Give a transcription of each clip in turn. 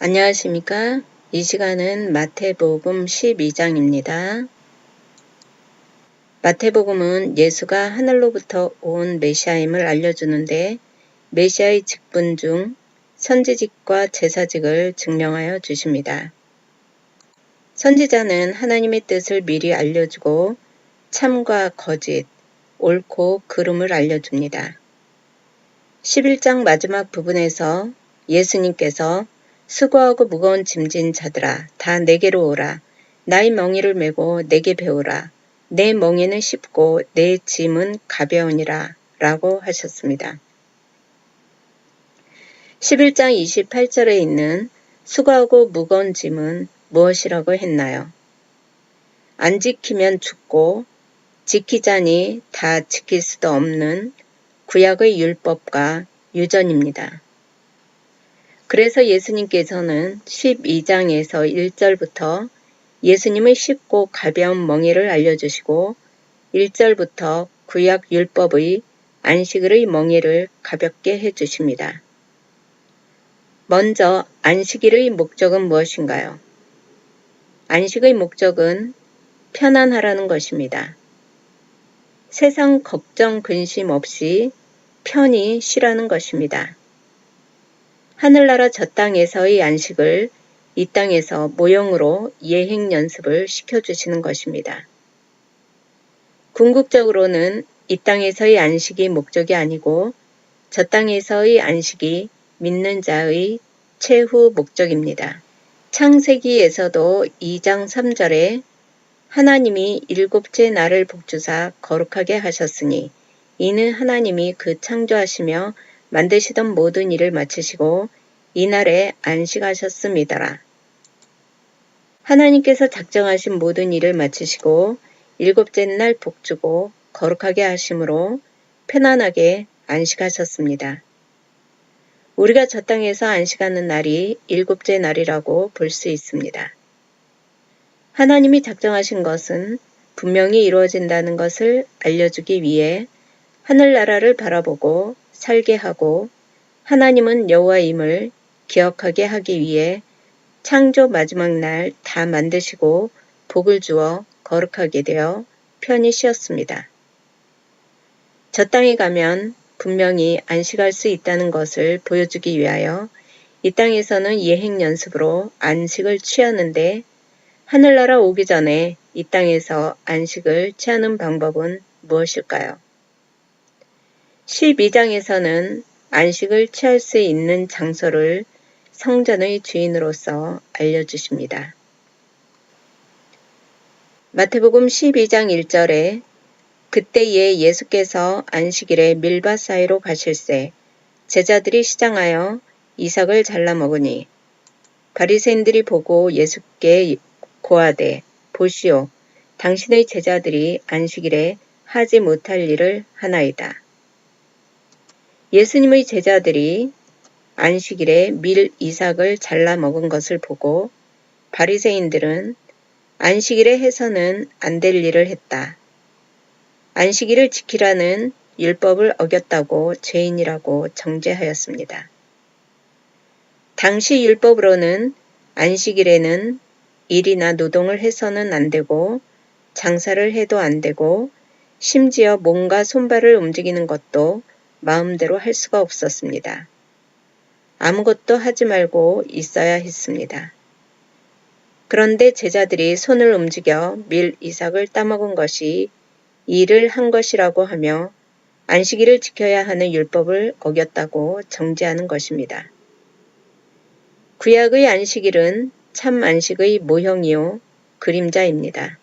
안녕하십니까? 이 시간은 마태복음 12장입니다. 마태복음은 예수가 하늘로부터 온 메시아임을 알려주는데 메시아의 직분 중 선지직과 제사직을 증명하여 주십니다. 선지자는 하나님의 뜻을 미리 알려주고 참과 거짓, 옳고 그름을 알려줍니다. 11장 마지막 부분에서 예수님께서 수고하고 무거운 짐진 자들아 다 내게로 오라. 나의 멍에를 메고 내게 배우라. 내 멍에는 쉽고 내 짐은 가벼우니라 라고 하셨습니다. 11장 28절에 있는 수고하고 무거운 짐은 무엇이라고 했나요? 안 지키면 죽고 지키자니 다 지킬 수도 없는 구약의 율법과 유전입니다. 그래서 예수님께서는 12장에서 1절부터 예수님의 쉽고 가벼운 멍에를 알려주시고 1절부터 구약 율법의 안식일의 멍에를 가볍게 해주십니다. 먼저 안식일의 목적은 무엇인가요? 안식의 목적은 편안하라는 것입니다. 세상 걱정 근심 없이 편히 쉬라는 것입니다. 하늘나라 저 땅에서의 안식을 이 땅에서 모형으로 예행 연습을 시켜주시는 것입니다. 궁극적으로는 이 땅에서의 안식이 목적이 아니고 저 땅에서의 안식이 믿는 자의 최후 목적입니다. 창세기에서도 2장 3절에 하나님이 일곱째 날을 복주사 거룩하게 하셨으니 이는 하나님이 그 창조하시며 만드시던 모든 일을 마치시고 이날에 안식하셨음이더라. 하나님께서 작정하신 모든 일을 마치시고 일곱째 날 복주고 거룩하게 하심으로 편안하게 안식하셨습니다. 우리가 저 땅에서 안식하는 날이 일곱째 날이라고 볼 수 있습니다. 하나님이 작정하신 것은 분명히 이루어진다는 것을 알려주기 위해 하늘나라를 바라보고 살게 하고 하나님은 여호와임을 기억하게 하기 위해 창조 마지막 날 다 만드시고 복을 주어 거룩하게 되어 편히 쉬었습니다. 저 땅에 가면 분명히 안식할 수 있다는 것을 보여주기 위하여 이 땅에서는 예행 연습으로 안식을 취하는데 하늘나라 오기 전에 이 땅에서 안식을 취하는 방법은 무엇일까요? 12장에서는 안식을 취할 수 있는 장소를 성전의 주인으로서 알려주십니다. 마태복음 12장 1절에 그때에 예수께서 안식일에 밀밭 사이로 가실새 제자들이 시장하여 이삭을 잘라 먹으니 바리새인들이 보고 예수께 고하되 보시오 당신의 제자들이 안식일에 하지 못할 일을 하나이다. 예수님의 제자들이 안식일에 밀 이삭을 잘라 먹은 것을 보고 바리새인들은 안식일에 해서는 안 될 일을 했다. 안식일을 지키라는 율법을 어겼다고 죄인이라고 정죄하였습니다. 당시 율법으로는 안식일에는 일이나 노동을 해서는 안 되고 장사를 해도 안 되고 심지어 몸과 손발을 움직이는 것도 마음대로 할 수가 없었습니다. 아무것도 하지 말고 있어야 했습니다. 그런데 제자들이 손을 움직여 밀 이삭을 따먹은 것이 일을 한 것이라고 하며 안식일을 지켜야 하는 율법을 어겼다고 정죄하는 것입니다. 구약의 안식일은 참 안식의 모형이요 그림자입니다.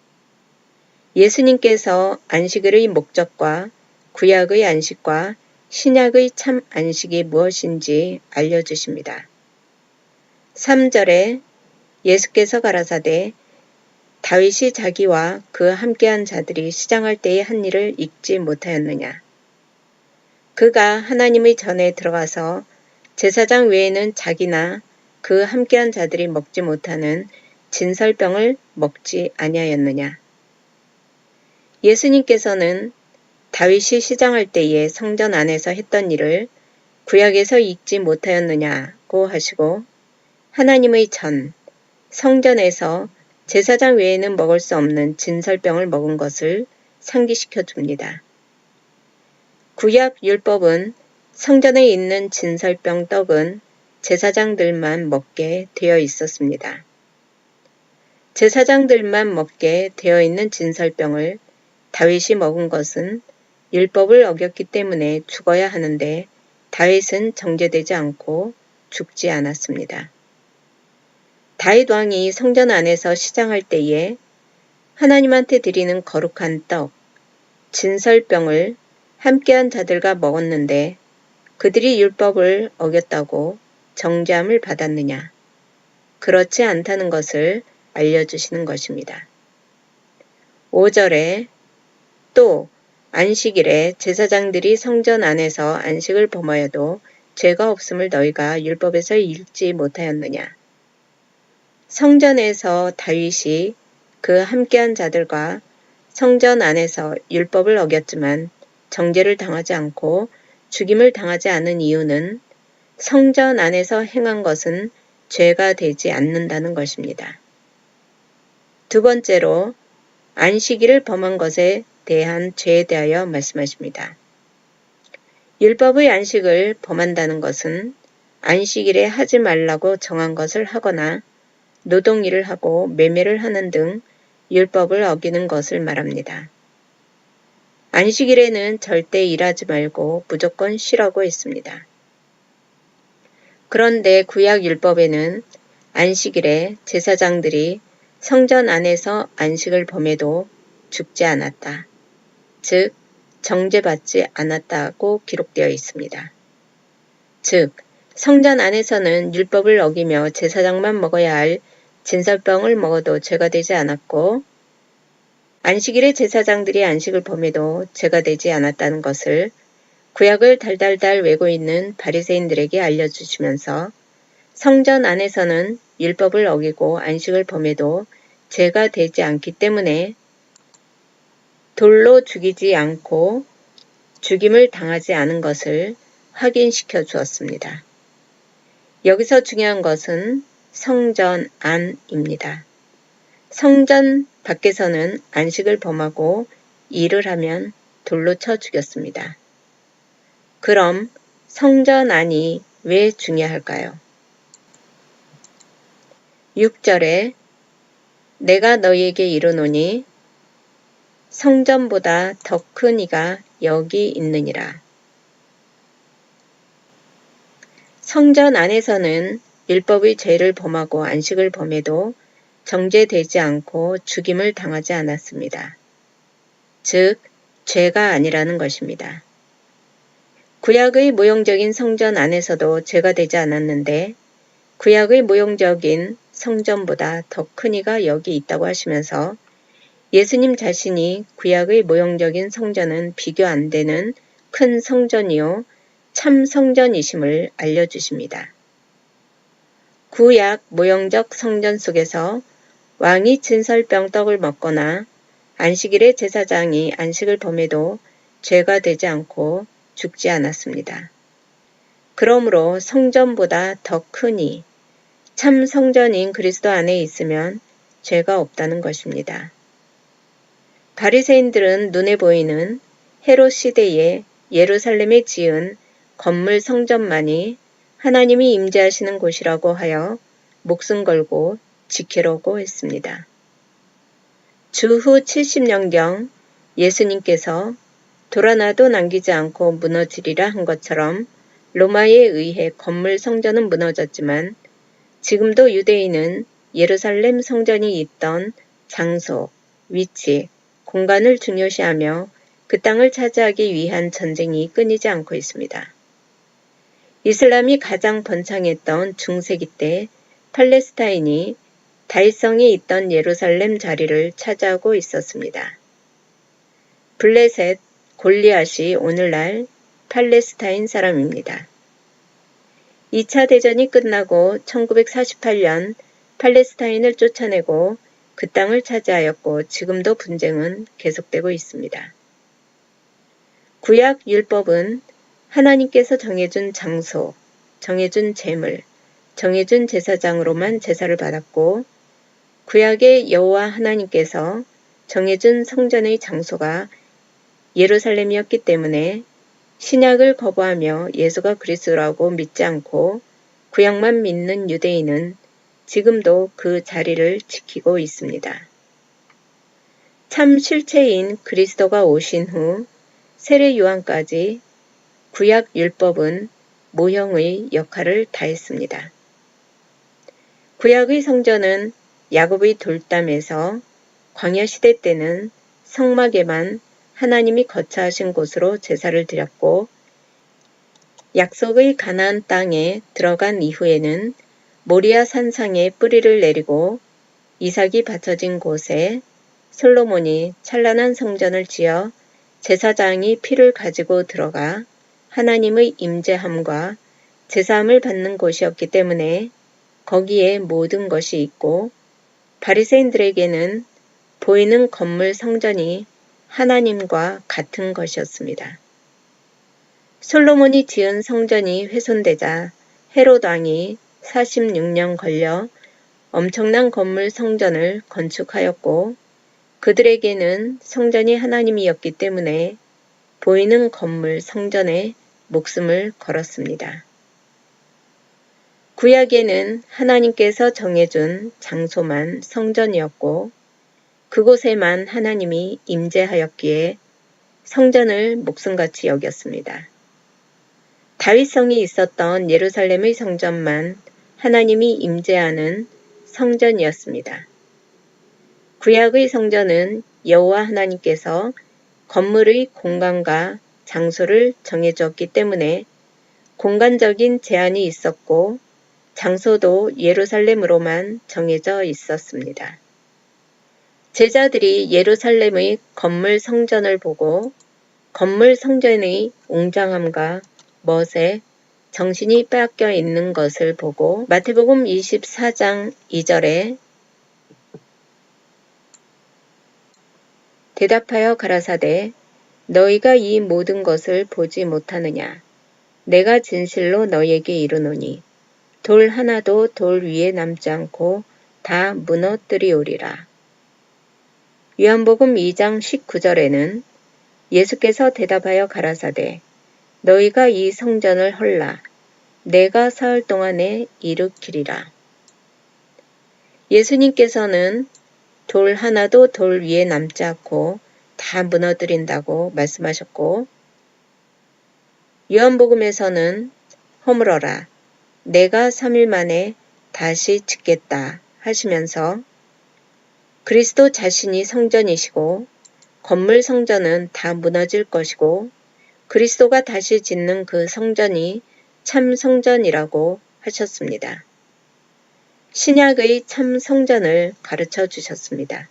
예수님께서 안식일의 목적과 구약의 안식과 신약의 참 안식이 무엇인지 알려주십니다. 3절에 예수께서 가라사대 다윗이 자기와 그 함께한 자들이 시장할 때의 한 일을 잊지 못하였느냐. 그가 하나님의 전에 들어가서 제사장 외에는 자기나 그 함께한 자들이 먹지 못하는 진설병을 먹지 아니하였느냐. 예수님께서는 다윗이 시장할 때에 성전 안에서 했던 일을 구약에서 잊지 못하였느냐고 하시고 하나님의 전, 성전에서 제사장 외에는 먹을 수 없는 진설병을 먹은 것을 상기시켜 줍니다. 구약 율법은 성전에 있는 진설병 떡은 제사장들만 먹게 되어 있었습니다. 제사장들만 먹게 되어 있는 진설병을 다윗이 먹은 것은 율법을 어겼기 때문에 죽어야 하는데 다윗은 정죄되지 않고 죽지 않았습니다. 다윗 왕이 성전 안에서 시장할 때에 하나님한테 드리는 거룩한 떡, 진설병을 함께한 자들과 먹었는데 그들이 율법을 어겼다고 정죄함을 받았느냐? 그렇지 않다는 것을 알려주시는 것입니다. 5절에 또 안식일에 제사장들이 성전 안에서 안식을 범하여도 죄가 없음을 너희가 율법에서 읽지 못하였느냐? 성전에서 다윗이 그 함께한 자들과 성전 안에서 율법을 어겼지만 정죄를 당하지 않고 죽임을 당하지 않은 이유는 성전 안에서 행한 것은 죄가 되지 않는다는 것입니다. 두 번째로 안식일을 범한 것에 대한 죄에 대하여 말씀하십니다. 율법의 안식을 범한다는 것은 안식일에 하지 말라고 정한 것을 하거나 노동일을 하고 매매를 하는 등 율법을 어기는 것을 말합니다. 안식일에는 절대 일하지 말고 무조건 쉬라고 했습니다. 그런데 구약 율법에는 안식일에 제사장들이 성전 안에서 안식을 범해도 죽지 않았다. 즉, 정죄받지 않았다고 기록되어 있습니다. 즉, 성전 안에서는 율법을 어기며 제사장만 먹어야 할 진설병을 먹어도 죄가 되지 않았고 안식일에 제사장들이 안식을 범해도 죄가 되지 않았다는 것을 구약을 달달달 외고 있는 바리새인들에게 알려주시면서 성전 안에서는 율법을 어기고 안식을 범해도 죄가 되지 않기 때문에 돌로 죽이지 않고 죽임을 당하지 않은 것을 확인시켜 주었습니다. 여기서 중요한 것은 성전 안입니다. 성전 밖에서는 안식을 범하고 일을 하면 돌로 쳐 죽였습니다. 그럼 성전 안이 왜 중요할까요? 6절에 내가 너희에게 이르노니 성전보다 더 큰 이가 여기 있느니라. 성전 안에서는 율법의 죄를 범하고 안식을 범해도 정죄되지 않고 죽임을 당하지 않았습니다. 즉, 죄가 아니라는 것입니다. 구약의 모형적인 성전 안에서도 죄가 되지 않았는데 구약의 모형적인 성전보다 더 큰 이가 여기 있다고 하시면서 예수님 자신이 구약의 모형적인 성전은 비교 안 되는 큰 성전이요 참 성전이심을 알려주십니다. 구약 모형적 성전 속에서 왕이 진설병 떡을 먹거나 안식일에 제사장이 안식을 범해도 죄가 되지 않고 죽지 않았습니다. 그러므로 성전보다 더 크니 참 성전인 그리스도 안에 있으면 죄가 없다는 것입니다. 바리새인들은 눈에 보이는 헤롯 시대에 예루살렘에 지은 건물 성전만이 하나님이 임재하시는 곳이라고 하여 목숨 걸고 지키려고 했습니다. 주후 70년경 예수님께서 돌아나도 남기지 않고 무너지리라 한 것처럼 로마에 의해 건물 성전은 무너졌지만 지금도 유대인은 예루살렘 성전이 있던 장소, 위치, 공간을 중요시하며 그 땅을 차지하기 위한 전쟁이 끊이지 않고 있습니다. 이슬람이 가장 번창했던 중세기 때 팔레스타인이 다윗성이 있던 예루살렘 자리를 차지하고 있었습니다. 블레셋, 골리앗이 오늘날 팔레스타인 사람입니다. 2차 대전이 끝나고 1948년 팔레스타인을 쫓아내고 그 땅을 차지하였고 지금도 분쟁은 계속되고 있습니다. 구약 율법은 하나님께서 정해준 장소, 정해준 재물, 정해준 제사장으로만 제사를 받았고 구약의 여호와 하나님께서 정해준 성전의 장소가 예루살렘이었기 때문에 신약을 거부하며 예수가 그리스도라고 믿지 않고 구약만 믿는 유대인은 지금도 그 자리를 지키고 있습니다. 참 실체인 그리스도가 오신 후 세례 요한까지 구약 율법은 모형의 역할을 다했습니다. 구약의 성전은 야곱의 돌담에서 광야시대 때는 성막에만 하나님이 거처하신 곳으로 제사를 드렸고 약속의 가나안 땅에 들어간 이후에는 모리아 산상에 뿌리를 내리고 이삭이 바쳐진 곳에 솔로몬이 찬란한 성전을 지어 제사장이 피를 가지고 들어가 하나님의 임재함과 제사함을 받는 곳이었기 때문에 거기에 모든 것이 있고 바리새인들에게는 보이는 건물 성전이 하나님과 같은 것이었습니다. 솔로몬이 지은 성전이 훼손되자 헤롯 왕이 46년 걸려 엄청난 건물 성전을 건축하였고 그들에게는 성전이 하나님이었기 때문에 보이는 건물 성전에 목숨을 걸었습니다. 구약에는 하나님께서 정해준 장소만 성전이었고 그곳에만 하나님이 임재하였기에 성전을 목숨같이 여겼습니다. 다윗성이 있었던 예루살렘의 성전만 하나님이 임재하는 성전이었습니다. 구약의 성전은 여호와 하나님께서 건물의 공간과 장소를 정해주었기 때문에 공간적인 제한이 있었고 장소도 예루살렘으로만 정해져 있었습니다. 제자들이 예루살렘의 건물 성전을 보고 건물 성전의 웅장함과 멋에 정신이 빼앗겨 있는 것을 보고 마태복음 24장 2절에 대답하여 가라사대 너희가 이 모든 것을 보지 못하느냐 내가 진실로 너희에게 이르노니 돌 하나도 돌 위에 남지 않고 다 무너뜨리오리라. 요한복음 2장 19절에는 예수께서 대답하여 가라사대 너희가 이 성전을 헐라 내가 사흘 동안에 일으키리라. 예수님께서는 돌 하나도 돌 위에 남지 않고 다 무너뜨린다고 말씀하셨고 요한복음에서는 허물어라 내가 3일 만에 다시 짓겠다 하시면서 그리스도 자신이 성전이시고 건물 성전은 다 무너질 것이고 그리스도가 다시 짓는 그 성전이 참 성전이라고 하셨습니다. 신약의 참 성전을 가르쳐 주셨습니다.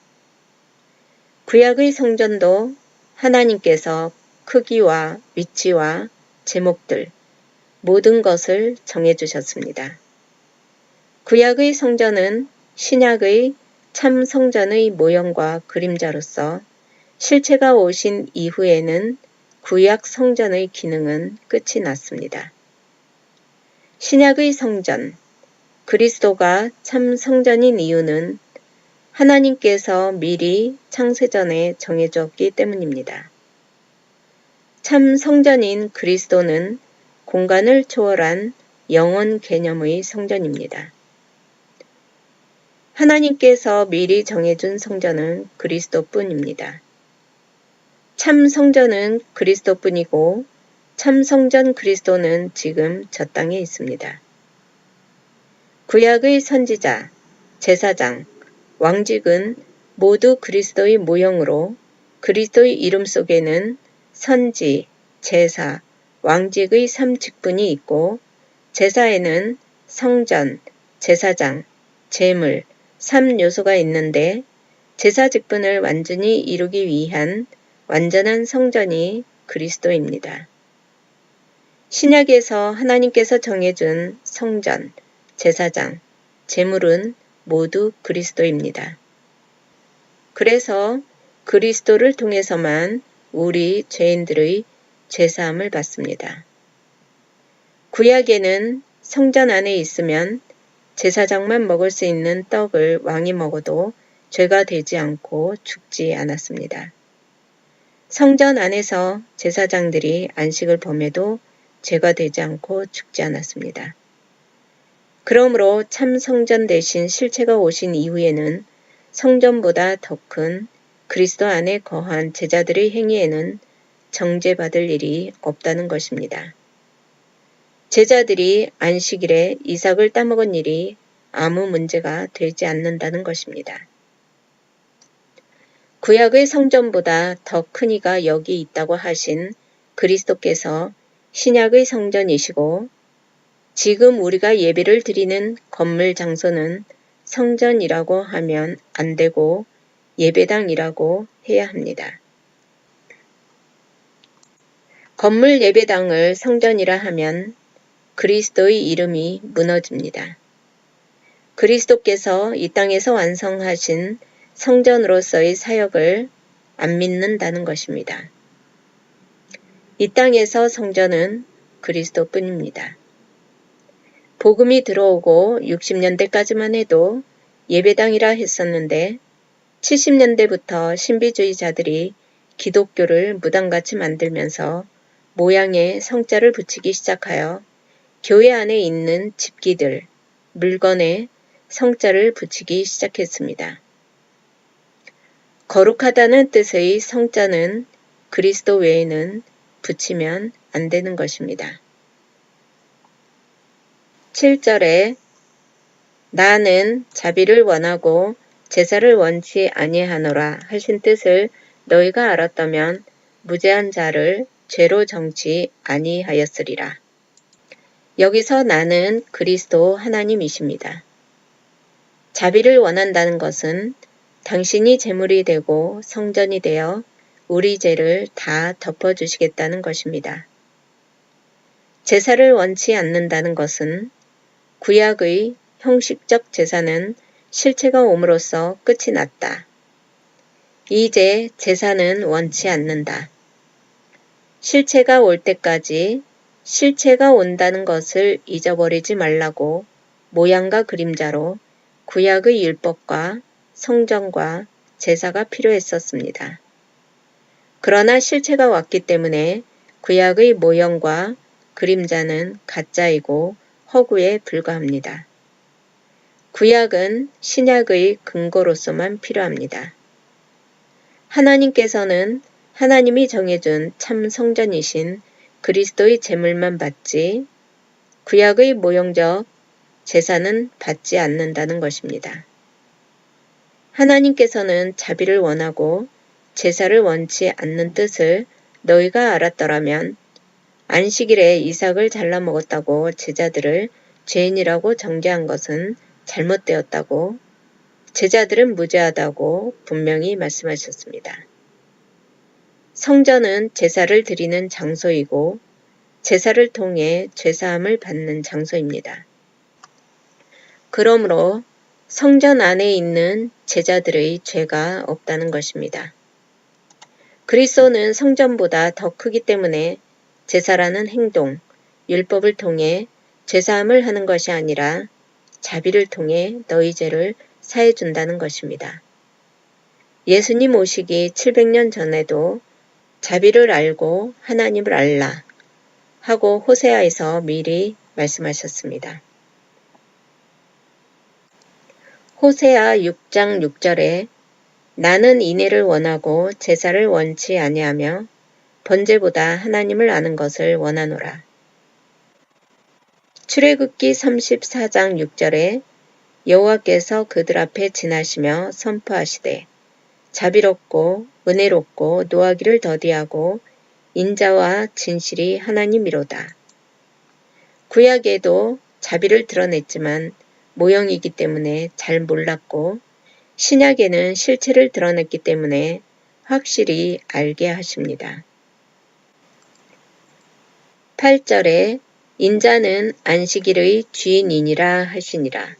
구약의 성전도 하나님께서 크기와 위치와 제목들 모든 것을 정해 주셨습니다. 구약의 성전은 신약의 참 성전의 모형과 그림자로서 실체가 오신 이후에는 구약 성전의 기능은 끝이 났습니다. 신약의 성전, 그리스도가 참 성전인 이유는 하나님께서 미리 창세전에 정해주었기 때문입니다. 참 성전인 그리스도는 공간을 초월한 영원 개념의 성전입니다. 하나님께서 미리 정해준 성전은 그리스도뿐입니다. 참 성전은 그리스도뿐이고 참 성전 그리스도는 지금 저 땅에 있습니다. 구약의 선지자, 제사장, 왕직은 모두 그리스도의 모형으로 그리스도의 이름 속에는 선지, 제사, 왕직의 3직분이 있고 제사에는 성전, 제사장, 제물, 3요소가 있는데 제사 직분을 완전히 이루기 위한 완전한 성전이 그리스도입니다. 신약에서 하나님께서 정해준 성전, 제사장, 제물은 모두 그리스도입니다. 그래서 그리스도를 통해서만 우리 죄인들의 죄사함을 받습니다. 구약에는 성전 안에 있으면 제사장만 먹을 수 있는 떡을 왕이 먹어도 죄가 되지 않고 죽지 않았습니다. 성전 안에서 제사장들이 안식을 범해도 죄가 되지 않고 죽지 않았습니다. 그러므로 참 성전 대신 실체가 오신 이후에는 성전보다 더 큰 그리스도 안에 거한 제자들의 행위에는 정죄받을 일이 없다는 것입니다. 제자들이 안식일에 이삭을 따먹은 일이 아무 문제가 되지 않는다는 것입니다. 구약의 성전보다 더 큰 이가 여기 있다고 하신 그리스도께서 신약의 성전이시고 지금 우리가 예배를 드리는 건물 장소는 성전이라고 하면 안 되고 예배당이라고 해야 합니다. 건물 예배당을 성전이라 하면 그리스도의 이름이 무너집니다. 그리스도께서 이 땅에서 완성하신 성전으로서의 사역을 안 믿는다는 것입니다. 이 땅에서 성전은 그리스도뿐입니다. 복음이 들어오고 60년대까지만 해도 예배당이라 했었는데 70년대부터 신비주의자들이 기독교를 무당같이 만들면서 모양에 성자를 붙이기 시작하여 교회 안에 있는 집기들, 물건에 성자를 붙이기 시작했습니다. 거룩하다는 뜻의 성자는 그리스도 외에는 붙이면 안 되는 것입니다. 7절에 나는 자비를 원하고 제사를 원치 아니하노라 하신 뜻을 너희가 알았다면 무죄한 자를 죄로 정치 아니하였으리라. 여기서 나는 그리스도 하나님이십니다. 자비를 원한다는 것은 당신이 제물이 되고 성전이 되어 우리 죄를 다 덮어주시겠다는 것입니다. 제사를 원치 않는다는 것은 구약의 형식적 제사는 실체가 옴으로써 끝이 났다. 이제 제사는 원치 않는다. 실체가 올 때까지 실체가 온다는 것을 잊어버리지 말라고 모양과 그림자로 구약의 율법과 성전과 제사가 필요했었습니다. 그러나 실체가 왔기 때문에 구약의 모형과 그림자는 가짜이고 허구에 불과합니다. 구약은 신약의 근거로서만 필요합니다. 하나님께서는 하나님이 정해준 참 성전이신 그리스도의 제물만 받지 구약의 모형적 제사는 받지 않는다는 것입니다. 하나님께서는 자비를 원하고 제사를 원치 않는 뜻을 너희가 알았더라면 안식일에 이삭을 잘라 먹었다고 제자들을 죄인이라고 정죄한 것은 잘못되었다고 제자들은 무죄하다고 분명히 말씀하셨습니다. 성전은 제사를 드리는 장소이고 제사를 통해 죄사함을 받는 장소입니다. 그러므로 성전 안에 있는 제자들의 죄가 없다는 것입니다. 그리스도는 성전보다 더 크기 때문에 제사라는 행동, 율법을 통해 죄사함을 하는 것이 아니라 자비를 통해 너희 죄를 사해준다는 것입니다. 예수님 오시기 700년 전에도 자비를 알고 하나님을 알라 하고 호세아에서 미리 말씀하셨습니다. 호세아 6장 6절에 나는 인애를 원하고 제사를 원치 아니하며 번제보다 하나님을 아는 것을 원하노라. 출애굽기 34장 6절에 여호와께서 그들 앞에 지나시며 선포하시되 자비롭고 은혜롭고 노하기를 더디하고 인자와 진실이 하나님이로다. 구약에도 자비를 드러냈지만 모형이기 때문에 잘 몰랐고 신약에는 실체를 드러냈기 때문에 확실히 알게 하십니다. 8절에 인자는 안식일의 주인이니라 하시니라.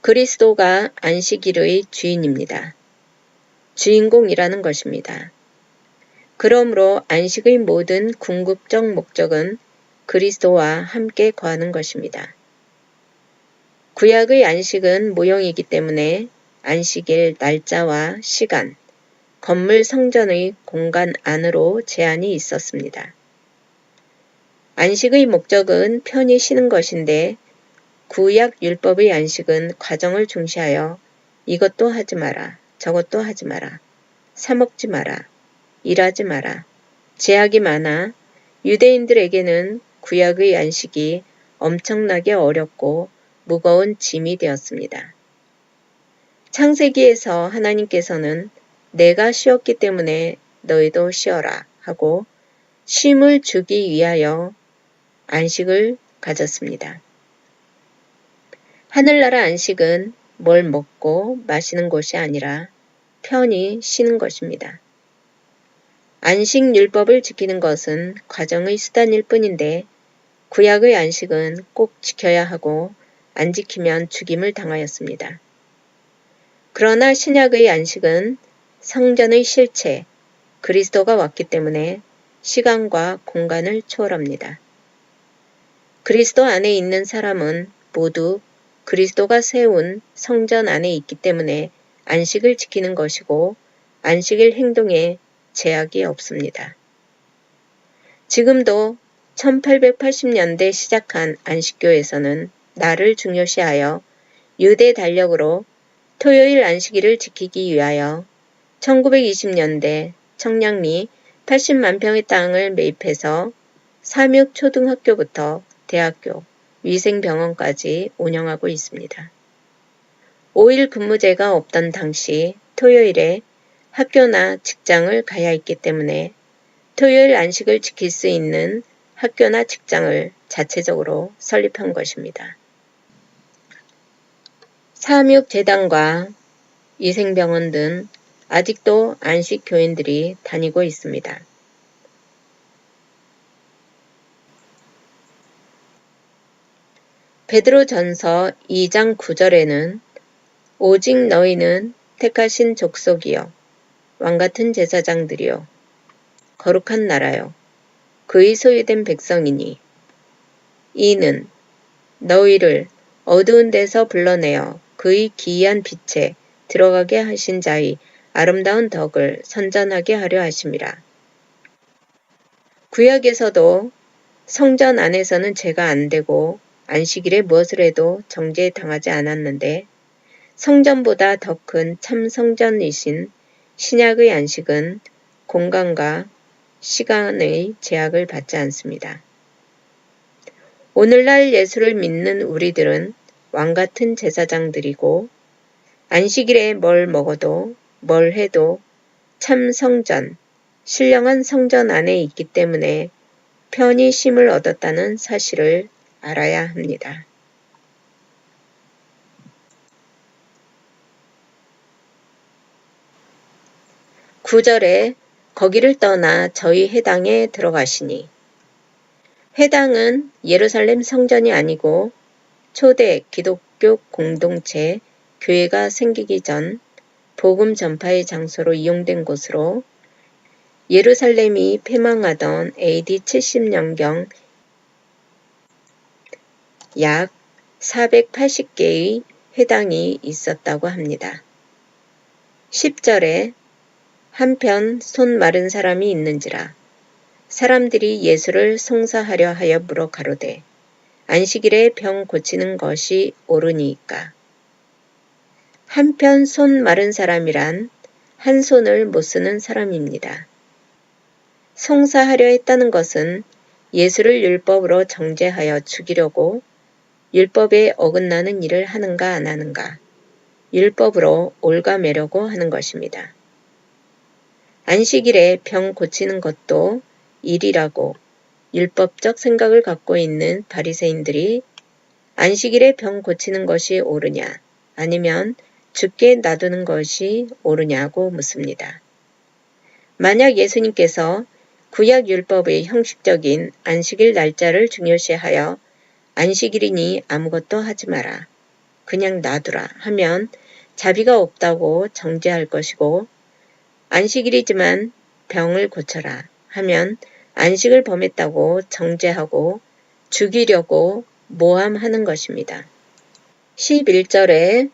그리스도가 안식일의 주인입니다. 주인공이라는 것입니다. 그러므로 안식의 모든 궁극적 목적은 그리스도와 함께 거하는 것입니다. 구약의 안식은 모형이기 때문에 안식일 날짜와 시간, 건물 성전의 공간 안으로 제한이 있었습니다. 안식의 목적은 편히 쉬는 것인데 구약 율법의 안식은 과정을 중시하여 이것도 하지 마라, 저것도 하지 마라, 사 먹지 마라, 일하지 마라, 제약이 많아 유대인들에게는 구약의 안식이 엄청나게 어렵고 무거운 짐이 되었습니다. 창세기에서 하나님께서는 내가 쉬었기 때문에 너희도 쉬어라 하고 쉼을 주기 위하여 안식을 가졌습니다. 하늘나라 안식은 뭘 먹고 마시는 것이 아니라 편히 쉬는 것입니다. 안식율법을 지키는 것은 과정의 수단일 뿐인데 구약의 안식은 꼭 지켜야 하고 안 지키면 죽임을 당하였습니다. 그러나 신약의 안식은 성전의 실체, 그리스도가 왔기 때문에 시간과 공간을 초월합니다. 그리스도 안에 있는 사람은 모두 그리스도가 세운 성전 안에 있기 때문에 안식을 지키는 것이고 안식일 행동에 제약이 없습니다. 지금도 1880년대 시작한 안식교에서는 날을 중요시하여 유대 달력으로 토요일 안식일을 지키기 위하여 1920년대 청량리 80만 평의 땅을 매입해서 삼육초등학교부터 대학교, 위생병원까지 운영하고 있습니다. 5일 근무제가 없던 당시 토요일에 학교나 직장을 가야 했기 때문에 토요일 안식을 지킬 수 있는 학교나 직장을 자체적으로 설립한 것입니다. 삼육재단과 위생병원 등 아직도 안식 교인들이 다니고 있습니다. 베드로전서 2장 9절에는 오직 너희는 택하신 족속이요 왕같은 제사장들이요 거룩한 나라요 그의 소유된 백성이니 이는 너희를 어두운 데서 불러내어 그의 기이한 빛에 들어가게 하신 자의 아름다운 덕을 선전하게 하려 하심이라. 구약에서도 성전 안에서는 제가 안 되고 안식일에 무엇을 해도 정죄에 당하지 않았는데 성전보다 더 큰 참성전이신 신약의 안식은 공간과 시간의 제약을 받지 않습니다. 오늘날 예수를 믿는 우리들은 왕같은 제사장들이고 안식일에 뭘 먹어도 뭘 해도 참 성전, 신령한 성전 안에 있기 때문에 편히 쉼을 얻었다는 사실을 알아야 합니다. 구절에 거기를 떠나 저희 회당에 들어가시니 회당은 예루살렘 성전이 아니고 초대 기독교 공동체 교회가 생기기 전 복음 전파의 장소로 이용된 곳으로 예루살렘이 패망하던 AD 70년경 약 480개의 회당이 있었다고 합니다. 10절에 한편 손 마른 사람이 있는지라 사람들이 예수를 송사하려 하여 물어 가로되 안식일에 병 고치는 것이 옳으니이까. 한편 손 마른 사람이란 한 손을 못 쓰는 사람입니다. 송사하려 했다는 것은 예수를 율법으로 정죄하여 죽이려고 율법에 어긋나는 일을 하는가 안 하는가 율법으로 옭아매려고 하는 것입니다. 안식일에 병 고치는 것도 일이라고 율법적 생각을 갖고 있는 바리새인들이 안식일에 병 고치는 것이 옳으냐 아니면 죽게 놔두는 것이 옳으냐고 묻습니다. 만약 예수님께서 구약 율법의 형식적인 안식일 날짜를 중요시하여 안식일이니 아무것도 하지 마라. 그냥 놔두라 하면 자비가 없다고 정죄할 것이고 안식일이지만 병을 고쳐라 하면 안식을 범했다고 정죄하고 죽이려고 모함하는 것입니다. 11절에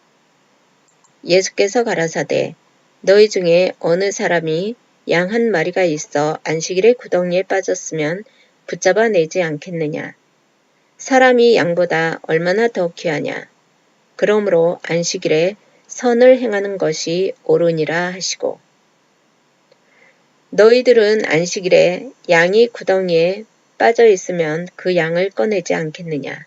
예수께서 가라사대 너희 중에 어느 사람이 양 한 마리가 있어 안식일에 구덩이에 빠졌으면 붙잡아 내지 않겠느냐. 사람이 양보다 얼마나 더 귀하냐. 그러므로 안식일에 선을 행하는 것이 옳으니라 하시고 너희들은 안식일에 양이 구덩이에 빠져 있으면 그 양을 꺼내지 않겠느냐.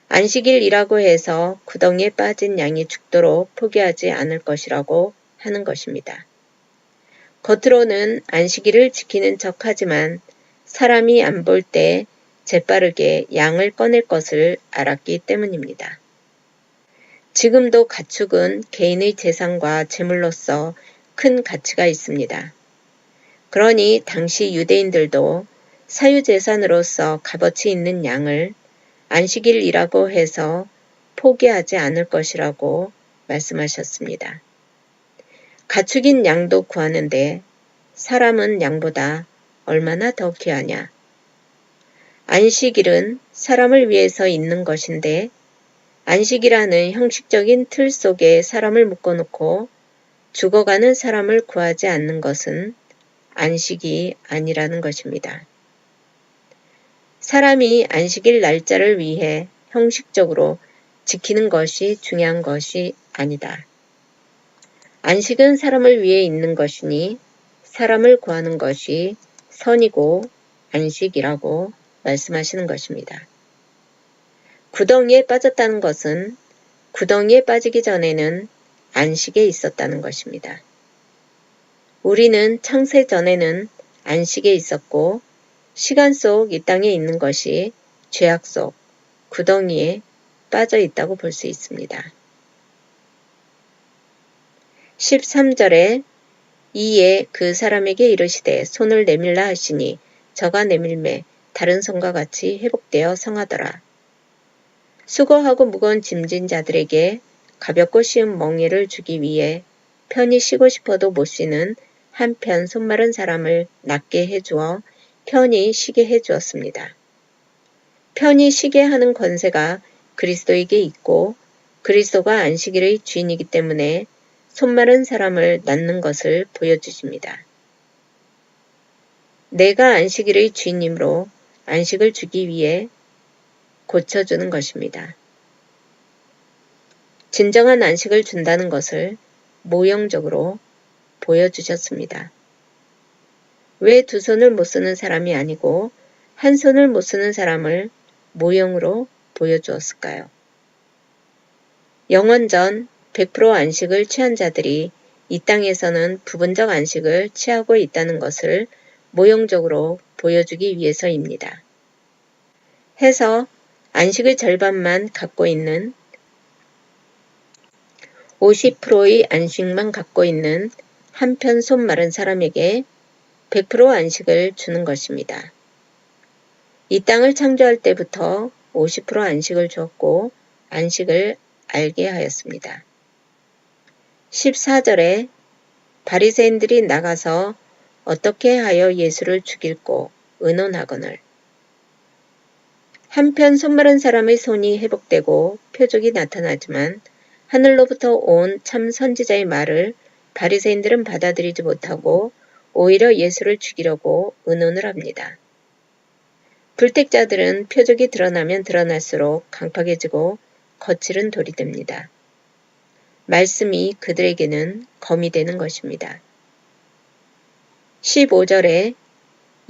안식일이라고 해서 구덩이에 빠진 양이 죽도록 포기하지 않을 것이라고 하는 것입니다. 겉으로는 안식일을 지키는 척하지만 사람이 안 볼 때 재빠르게 양을 꺼낼 것을 알았기 때문입니다. 지금도 가축은 개인의 재산과 재물로서 큰 가치가 있습니다. 그러니 당시 유대인들도 사유재산으로서 값어치 있는 양을 안식일이라고 해서 포기하지 않을 것이라고 말씀하셨습니다. 가축인 양도 구하는데 사람은 양보다 얼마나 더 귀하냐. 안식일은 사람을 위해서 있는 것인데 안식이라는 형식적인 틀 속에 사람을 묶어놓고 죽어가는 사람을 구하지 않는 것은 안식이 아니라는 것입니다. 사람이 안식일 날짜를 위해 형식적으로 지키는 것이 중요한 것이 아니다. 안식은 사람을 위해 있는 것이니 사람을 구하는 것이 선이고 안식이라고 말씀하시는 것입니다. 구덩이에 빠졌다는 것은 구덩이에 빠지기 전에는 안식에 있었다는 것입니다. 우리는 창세 전에는 안식에 있었고 시간 속 이 땅에 있는 것이 죄악 속 구덩이에 빠져 있다고 볼 수 있습니다. 13절에 이에 그 사람에게 이르시되 손을 내밀라 하시니 저가 내밀매 다른 손과 같이 회복되어 성하더라. 수고하고 무거운 짐진 자들에게 가볍고 쉬운 멍에를 주기 위해 편히 쉬고 싶어도 못 쉬는 한편 손마른 사람을 낫게 해주어 편히 쉬게 해주었습니다. 편히 쉬게 하는 권세가 그리스도에게 있고 그리스도가 안식일의 주인이기 때문에 손마른 사람을 낫는 것을 보여주십니다. 내가 안식일의 주인이므로 안식을 주기 위해 고쳐주는 것입니다. 진정한 안식을 준다는 것을 모형적으로 보여주셨습니다. 왜 두 손을 못 쓰는 사람이 아니고 한 손을 못 쓰는 사람을 모형으로 보여주었을까요? 영원전 100% 안식을 취한 자들이 이 땅에서는 부분적 안식을 취하고 있다는 것을 모형적으로 보여주기 위해서입니다. 해서 안식의 절반만 갖고 있는 50%의 안식만 갖고 있는 한편 손 마른 사람에게 100% 안식을 주는 것입니다. 이 땅을 창조할 때부터 50% 안식을 주었고 안식을 알게 하였습니다. 14절에 바리새인들이 나가서 어떻게 하여 예수를 죽일고 의논하거늘 한편 손마른 사람의 손이 회복되고 표적이 나타나지만 하늘로부터 온 참 선지자의 말을 바리새인들은 받아들이지 못하고 오히려 예수를 죽이려고 의논을 합니다. 불택자들은 표적이 드러나면 드러날수록 강팍해지고 거칠은 돌이 됩니다. 말씀이 그들에게는 검이 되는 것입니다. 15절에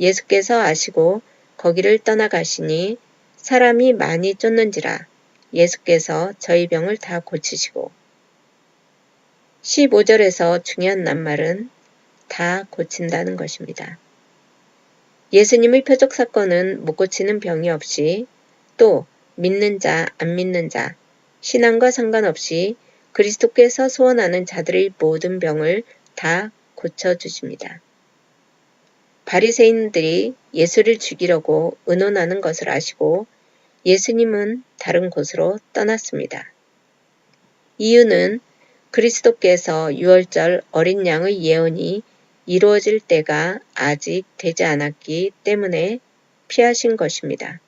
예수께서 아시고 거기를 떠나가시니 사람이 많이 쫓는지라 예수께서 저희 병을 다 고치시고 15절에서 중요한 낱말은 다 고친다는 것입니다. 예수님의 표적 사건은 못 고치는 병이 없이 또 믿는 자, 안 믿는 자, 신앙과 상관없이 그리스도께서 소원하는 자들의 모든 병을 다 고쳐주십니다. 바리새인들이 예수를 죽이려고 의논하는 것을 아시고 예수님은 다른 곳으로 떠났습니다. 이유는 그리스도께서 유월절 어린 양의 예언이 이루어질 때가 아직 되지 않았기 때문에 피하신 것입니다.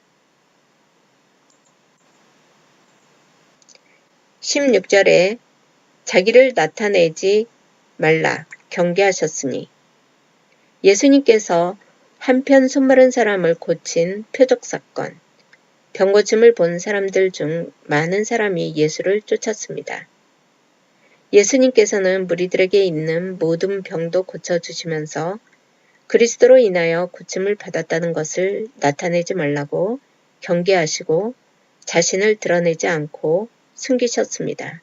16절에 자기를 나타내지 말라 경계하셨으니 예수님께서 한편 손마른 사람을 고친 표적 사건, 병고침을 본 사람들 중 많은 사람이 예수를 쫓았습니다. 예수님께서는 무리들에게 있는 모든 병도 고쳐주시면서 그리스도로 인하여 고침을 받았다는 것을 나타내지 말라고 경계하시고 자신을 드러내지 않고 숨기셨습니다.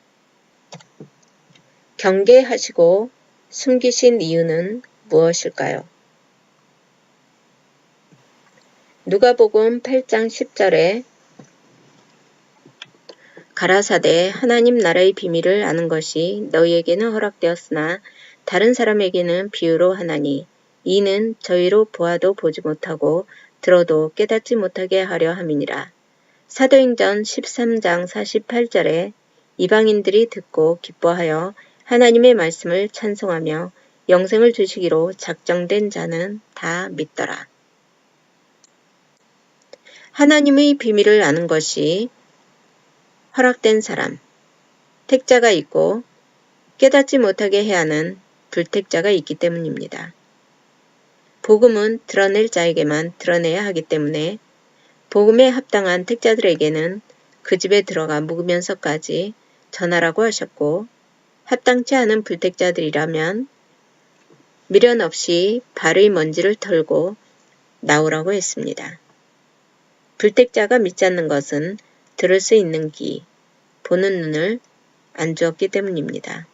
경계하시고 숨기신 이유는 무엇일까요? 누가복음 8장 10절에 가라사대 하나님 나라의 비밀을 아는 것이 너희에게는 허락되었으나 다른 사람에게는 비유로 하나니 이는 저희로 보아도 보지 못하고 들어도 깨닫지 못하게 하려 함이니라. 사도행전 13장 48절에 이방인들이 듣고 기뻐하여 하나님의 말씀을 찬송하며 영생을 주시기로 작정된 자는 다 믿더라. 하나님의 비밀을 아는 것이 허락된 사람, 택자가 있고 깨닫지 못하게 해야 하는 불택자가 있기 때문입니다. 복음은 드러낼 자에게만 드러내야 하기 때문에 복음에 합당한 택자들에게는 그 집에 들어가 묵으면서까지 전하라고 하셨고 합당치 않은 불택자들이라면 미련 없이 발의 먼지를 털고 나오라고 했습니다. 불택자가 믿지 않는 것은 들을 수 있는 귀, 보는 눈을 안 주었기 때문입니다.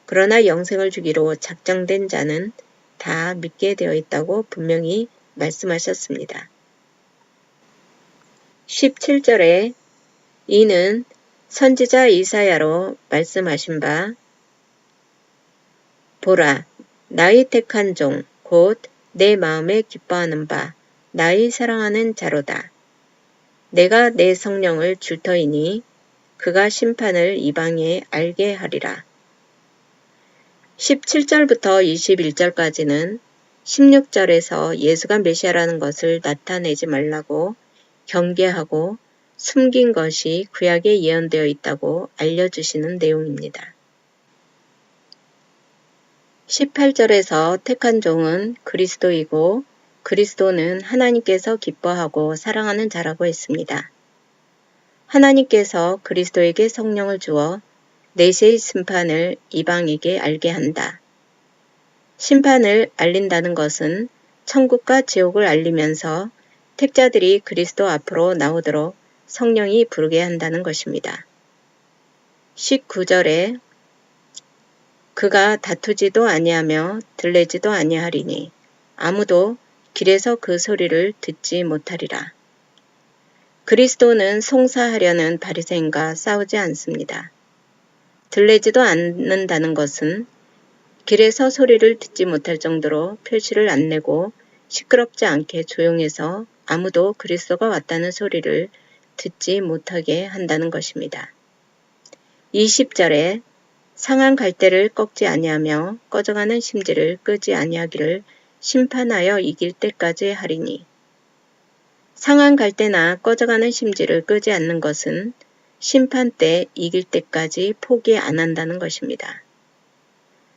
그러나 영생을 주기로 작정된 자는 다 믿게 되어 있다고 분명히 말씀하셨습니다. 17절에 이는 선지자 이사야로 말씀하신 바 보라 나의 택한 종 곧 내 마음에 기뻐하는 바 나의 사랑하는 자로다. 내가 내 성령을 줄 터이니 그가 심판을 이방에 알게 하리라. 17절부터 21절까지는 16절에서 예수가 메시아라는 것을 나타내지 말라고 경계하고 숨긴 것이 구약에 예언되어 있다고 알려주시는 내용입니다. 18절에서 택한 종은 그리스도이고 그리스도는 하나님께서 기뻐하고 사랑하는 자라고 했습니다. 하나님께서 그리스도에게 성령을 주어 내세의 심판을 이방에게 알게 한다. 심판을 알린다는 것은 천국과 지옥을 알리면서 택자들이 그리스도 앞으로 나오도록 성령이 부르게 한다는 것입니다. 19절에 그가 다투지도 아니하며 들레지도 아니하리니 아무도 길에서 그 소리를 듣지 못하리라. 그리스도는 송사하려는 바리새인과 싸우지 않습니다. 들레지도 않는다는 것은 길에서 소리를 듣지 못할 정도로 표시를 안 내고 시끄럽지 않게 조용해서 아무도 그리스도가 왔다는 소리를 듣지 못하게 한다는 것입니다. 20절에 상한 갈대를 꺾지 아니하며 꺼져가는 심지를 끄지 아니하기를 심판하여 이길 때까지 하리니 상한 갈대나 꺼져가는 심지를 끄지 않는 것은 심판 때 이길 때까지 포기 안 한다는 것입니다.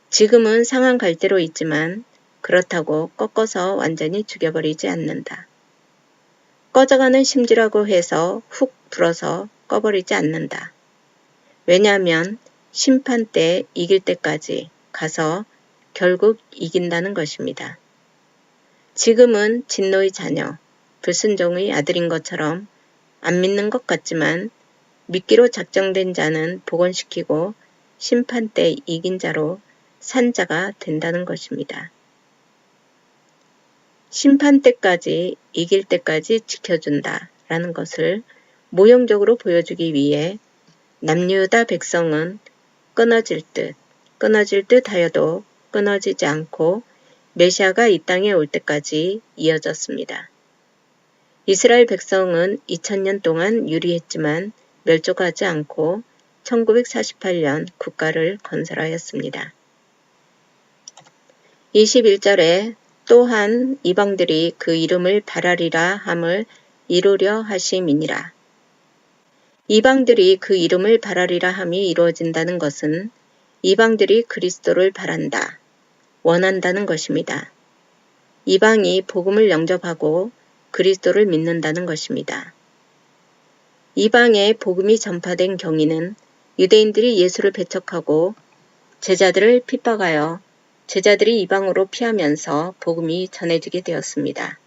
지금은 상한 갈대로 있지만 그렇다고 꺾어서 완전히 죽여버리지 않는다. 꺼져가는 심지라고 해서 훅 불어서 꺼버리지 않는다. 왜냐하면 심판 때 이길 때까지 가서 결국 이긴다는 것입니다. 지금은 진노의 자녀, 불순종의 아들인 것처럼 안 믿는 것 같지만 믿기로 작정된 자는 복원시키고 심판 때 이긴 자로 산 자가 된다는 것입니다. 심판 때까지 이길 때까지 지켜준다 라는 것을 모형적으로 보여주기 위해 남유다 백성은 끊어질 듯 하여도 끊어지지 않고 메시아가 이 땅에 올 때까지 이어졌습니다. 이스라엘 백성은 2000년 동안 유리했지만 멸족하지 않고 1948년 국가를 건설하였습니다. 21절에 또한 이방들이 그 이름을 바라리라 함을 이루려 하심이니라. 이방들이 그 이름을 바라리라 함이 이루어진다는 것은 이방들이 그리스도를 바란다, 원한다는 것입니다. 이방이 복음을 영접하고 그리스도를 믿는다는 것입니다. 이방에 복음이 전파된 경위는 유대인들이 예수를 배척하고 제자들을 핍박하여 제자들이 이방으로 피하면서 복음이 전해지게 되었습니다.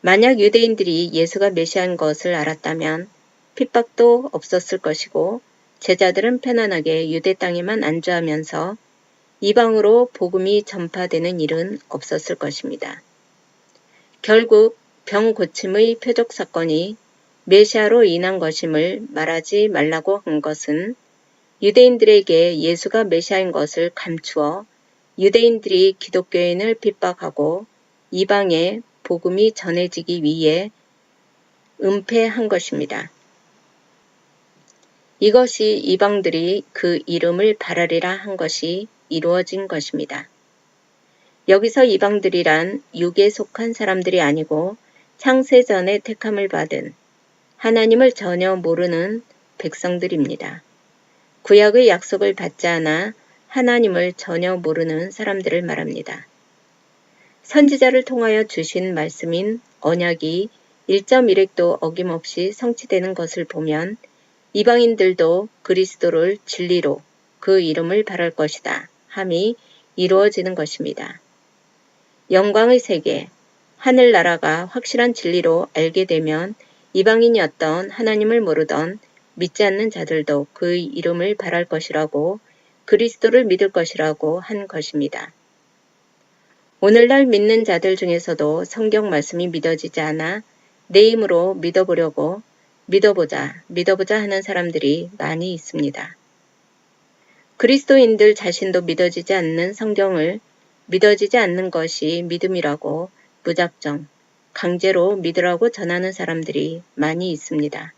만약 유대인들이 예수가 메시아인 것을 알았다면 핍박도 없었을 것이고 제자들은 편안하게 유대 땅에만 안주하면서 이방으로 복음이 전파되는 일은 없었을 것입니다. 결국 병 고침의 표적 사건이 메시아로 인한 것임을 말하지 말라고 한 것은 유대인들에게 예수가 메시아인 것을 감추어 유대인들이 기독교인을 핍박하고 이방에 복음이 전해지기 위해 은폐한 것입니다. 이것이 이방들이 그 이름을 바라리라 한 것이 이루어진 것입니다. 여기서 이방들이란 육에 속한 사람들이 아니고 창세전에 택함을 받은 하나님을 전혀 모르는 백성들입니다. 구약의 약속을 받지 않아 하나님을 전혀 모르는 사람들을 말합니다. 선지자를 통하여 주신 말씀인 언약이 1.1획도 어김없이 성취되는 것을 보면 이방인들도 그리스도를 진리로 그 이름을 바랄 것이다 함이 이루어지는 것입니다. 영광의 세계, 하늘나라가 확실한 진리로 알게 되면 이방인이었던 하나님을 모르던 믿지 않는 자들도 그의 이름을 바랄 것이라고 그리스도를 믿을 것이라고 한 것입니다. 오늘날 믿는 자들 중에서도 성경 말씀이 믿어지지 않아 내 힘으로 믿어보려고 믿어보자 하는 사람들이 많이 있습니다. 그리스도인들 자신도 믿어지지 않는 성경을 믿어지지 않는 것이 믿음이라고 무작정 강제로 믿으라고 전하는 사람들이 많이 있습니다.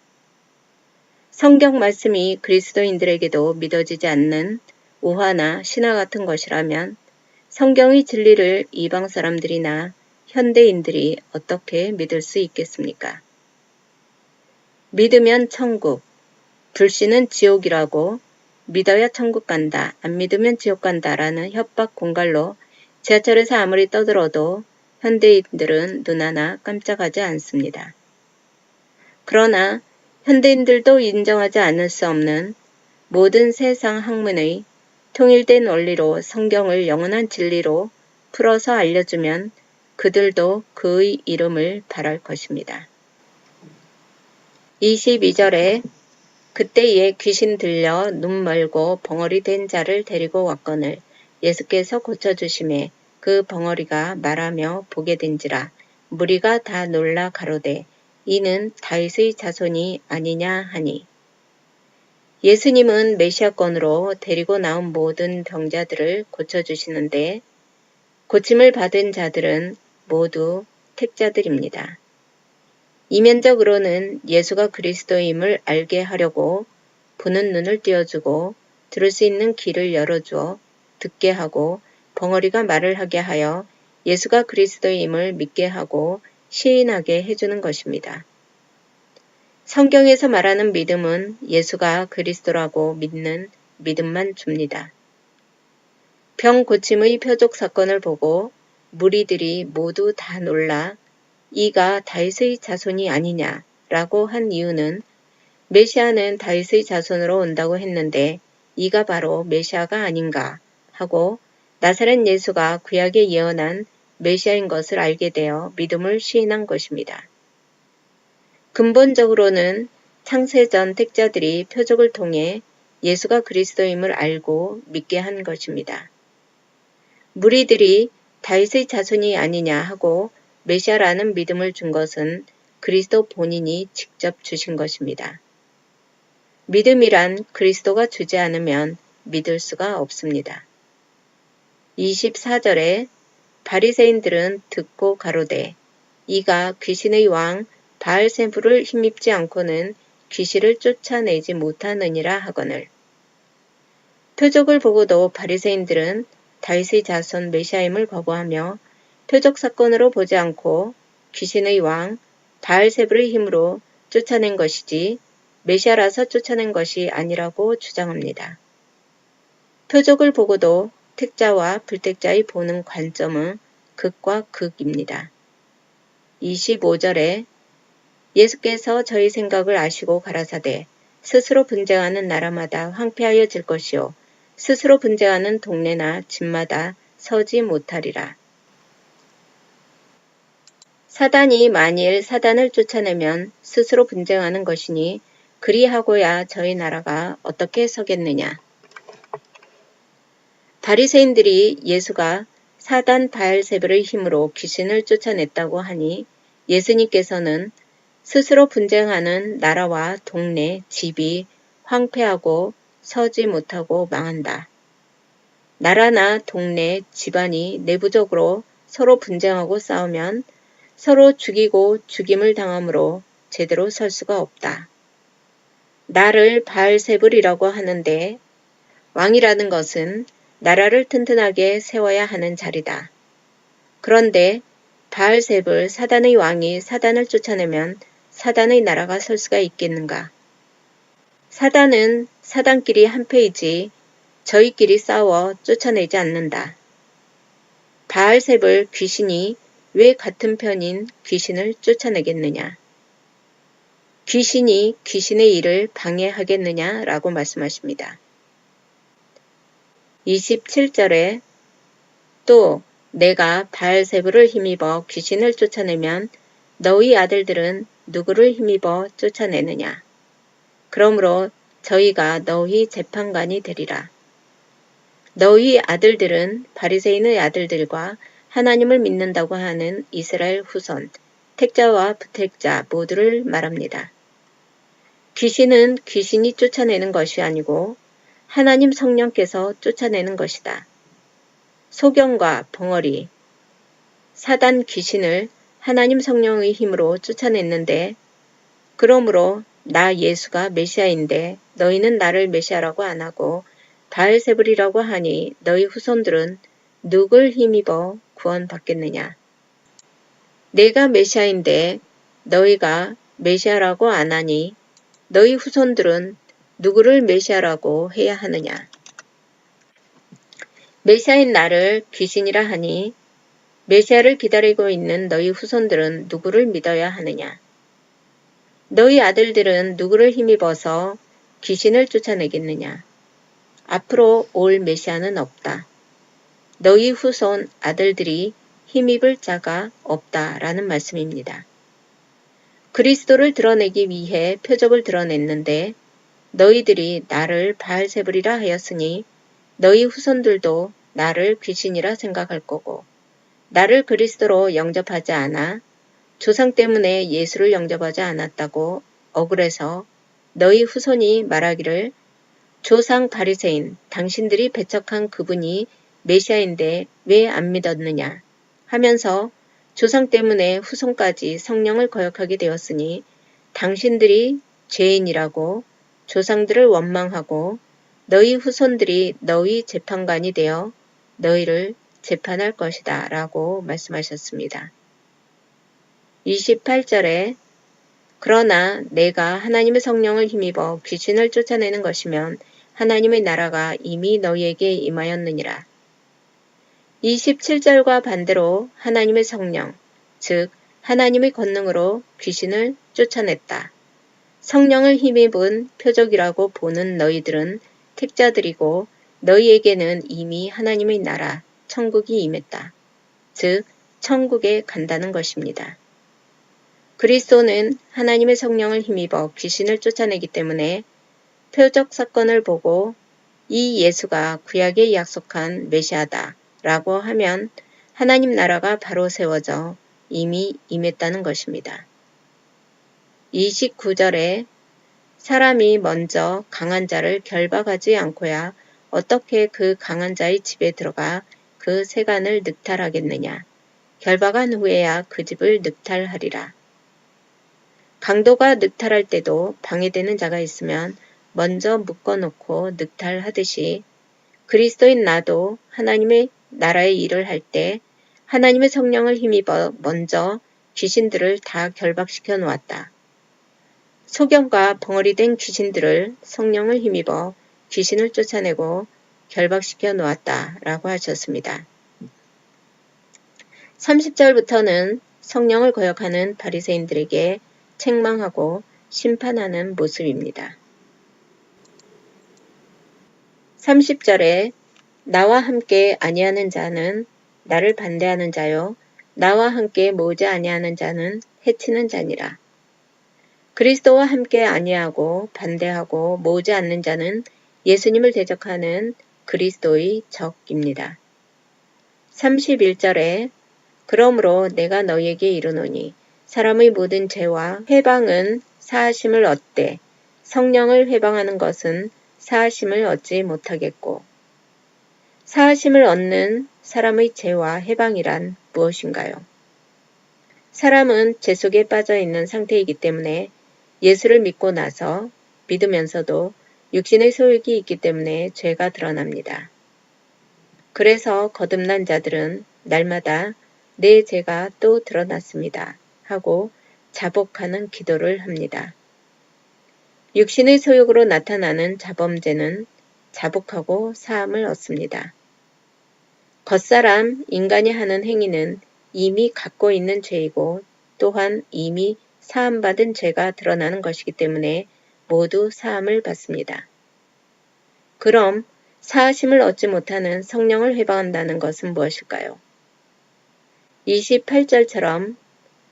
성경 말씀이 그리스도인들에게도 믿어지지 않는 우화나 신화 같은 것이라면 성경의 진리를 이방 사람들이나 현대인들이 어떻게 믿을 수 있겠습니까? 믿으면 천국, 불신은 지옥이라고 믿어야 천국 간다, 안 믿으면 지옥 간다라는 협박 공갈로 지하철에서 아무리 떠들어도 현대인들은 눈 하나 깜짝하지 않습니다. 그러나 현대인들도 인정하지 않을 수 없는 모든 세상 학문의 통일된 원리로 성경을 영원한 진리로 풀어서 알려주면 그들도 그의 이름을 바랄 것입니다. 22절에 그때에 귀신 들려 눈 멀고 벙어리 된 자를 데리고 왔거늘 예수께서 고쳐주심에 그 벙어리가 말하며 보게 된지라 무리가 다 놀라 가로되 이는 다윗의 자손이 아니냐 하니 예수님은 메시아권으로 데리고 나온 모든 병자들을 고쳐주시는데 고침을 받은 자들은 모두 택자들입니다. 이면적으로는 예수가 그리스도임을 알게 하려고 보는 눈을 띄워주고 들을 수 있는 귀를 열어주어 듣게 하고 벙어리가 말을 하게 하여 예수가 그리스도임을 믿게 하고 시인하게 해주는 것입니다. 성경에서 말하는 믿음은 예수가 그리스도라고 믿는 믿음만 줍니다. 병 고침의 표적 사건을 보고 무리들이 모두 다 놀라 이가 다윗의 자손이 아니냐라고 한 이유는 메시아는 다윗의 자손으로 온다고 했는데 이가 바로 메시아가 아닌가 하고 나사렛 예수가 구약에 예언한 메시아인 것을 알게 되어 믿음을 시인한 것입니다. 근본적으로는 창세전 택자들이 표적을 통해 예수가 그리스도임을 알고 믿게 한 것입니다. 무리들이 다윗의 자손이 아니냐 하고 메시아라는 믿음을 준 것은 그리스도 본인이 직접 주신 것입니다. 믿음이란 그리스도가 주지 않으면 믿을 수가 없습니다. 24절에 바리새인들은 듣고 가로되 이가 귀신의 왕 바알세불을 힘입지 않고는 귀신을 쫓아내지 못하느니라 하거늘 표적을 보고도 바리새인들은 다윗의 자손 메시아임을 거부하며 표적 사건으로 보지 않고 귀신의 왕 바알세불의 힘으로 쫓아낸 것이지 메시아라서 쫓아낸 것이 아니라고 주장합니다. 표적을 보고도 택자와 불택자의 보는 관점은 극과 극입니다. 25절에 예수께서 저희 생각을 아시고 가라사대 스스로 분쟁하는 나라마다 황폐하여질 것이요 스스로 분쟁하는 동네나 집마다 서지 못하리라. 사단이 만일 사단을 쫓아내면 스스로 분쟁하는 것이니 그리하고야 저희 나라가 어떻게 서겠느냐. 바리새인들이 예수가 사단 바알세불의 힘으로 귀신을 쫓아냈다고 하니 예수님께서는 스스로 분쟁하는 나라와 동네, 집이 황폐하고 서지 못하고 망한다. 나라나 동네, 집안이 내부적으로 서로 분쟁하고 싸우면 서로 죽이고 죽임을 당함으로 제대로 설 수가 없다. 나를 바알세불이라고 하는데 왕이라는 것은 나라를 튼튼하게 세워야 하는 자리다. 그런데 바알세불 사단의 왕이 사단을 쫓아내면 사단의 나라가 설 수가 있겠는가? 사단은 사단끼리 한패이지 저희끼리 싸워 쫓아내지 않는다. 바알세불 귀신이 왜 같은 편인 귀신을 쫓아내겠느냐? 귀신이 귀신의 일을 방해하겠느냐라고 말씀하십니다. 27절에 또 내가 바알세불을 힘입어 귀신을 쫓아내면 너희 아들들은 누구를 힘입어 쫓아내느냐? 그러므로 저희가 너희 재판관이 되리라. 너희 아들들은 바리새인의 아들들과 하나님을 믿는다고 하는 이스라엘 후손, 택자와 부택자 모두를 말합니다. 귀신은 귀신이 쫓아내는 것이 아니고 하나님 성령께서 쫓아내는 것이다. 소경과 벙어리, 사단 귀신을 하나님 성령의 힘으로 쫓아냈는데 그러므로 나 예수가 메시아인데 너희는 나를 메시아라고 안 하고 바알세불이라고 하니 너희 후손들은 누굴 힘입어 구원받겠느냐. 내가 메시아인데 너희가 메시아라고 안 하니 너희 후손들은 누구를 메시아라고 해야 하느냐. 메시아인 나를 귀신이라 하니 메시아를 기다리고 있는 너희 후손들은 누구를 믿어야 하느냐. 너희 아들들은 누구를 힘입어서 귀신을 쫓아내겠느냐. 앞으로 올 메시아는 없다. 너희 후손 아들들이 힘입을 자가 없다라는 말씀입니다. 그리스도를 드러내기 위해 표적을 드러냈는데 너희들이 나를 바알세불이라 하였으니 너희 후손들도 나를 귀신이라 생각할 거고 나를 그리스도로 영접하지 않아 조상 때문에 예수를 영접하지 않았다고 억울해서 너희 후손이 말하기를 조상 바리새인 당신들이 배척한 그분이 메시아인데 왜 안 믿었느냐 하면서 조상 때문에 후손까지 성령을 거역하게 되었으니 당신들이 죄인이라고 조상들을 원망하고 너희 후손들이 너희 재판관이 되어 너희를 재판할 것이다 라고 말씀하셨습니다. 28절에 그러나 내가 하나님의 성령을 힘입어 귀신을 쫓아내는 것이면 하나님의 나라가 이미 너희에게 임하였느니라. 27절과 반대로 하나님의 성령, 즉 하나님의 권능으로 귀신을 쫓아냈다. 성령을 힘입은 표적이라고 보는 너희들은 택자들이고 너희에게는 이미 하나님의 나라, 천국이 임했다. 즉 천국에 간다는 것입니다. 그리스도는 하나님의 성령을 힘입어 귀신을 쫓아내기 때문에 표적 사건을 보고 이 예수가 구약에 약속한 메시아다 라고 하면 하나님 나라가 바로 세워져 이미 임했다는 것입니다. 29절에 사람이 먼저 강한 자를 결박하지 않고야 어떻게 그 강한 자의 집에 들어가 그 세간을 늑탈하겠느냐. 결박한 후에야 그 집을 늑탈하리라. 강도가 늑탈할 때도 방해되는 자가 있으면 먼저 묶어놓고 늑탈하듯이 그리스도인 나도 하나님의 나라의 일을 할 때 하나님의 성령을 힘입어 먼저 귀신들을 다 결박시켜 놓았다. 소경과 벙어리 된 귀신들을 성령을 힘입어 귀신을 쫓아내고 결박시켜 놓았다라고 하셨습니다. 30절부터는 성령을 거역하는 바리새인들에게 책망하고 심판하는 모습입니다. 30절에 나와 함께 아니하는 자는 나를 반대하는 자요 나와 함께 모으지 아니하는 자는 해치는 자니라. 그리스도와 함께 아니하고 반대하고 모으지 않는 자는 예수님을 대적하는 그리스도의 적입니다. 31절에 그러므로 내가 너희에게 이르노니 사람의 모든 죄와 회방은 사하심을 얻되 성령을 회방하는 것은 사하심을 얻지 못하겠고 사하심을 얻는 사람의 죄와 회방이란 무엇인가요? 사람은 죄 속에 빠져 있는 상태이기 때문에 예수를 믿고 나서 믿으면서도 육신의 소욕이 있기 때문에 죄가 드러납니다. 그래서 거듭난 자들은 날마다 내 죄가 또 드러났습니다 하고 자복하는 기도를 합니다. 육신의 소욕으로 나타나는 자범죄는 자복하고 사함을 얻습니다. 겉사람 인간이 하는 행위는 이미 갖고 있는 죄이고 또한 이미 사함받은 죄가 드러나는 것이기 때문에 모두 사함을 받습니다. 그럼 사하심을 얻지 못하는 성령을 회방한다는 것은 무엇일까요? 28절처럼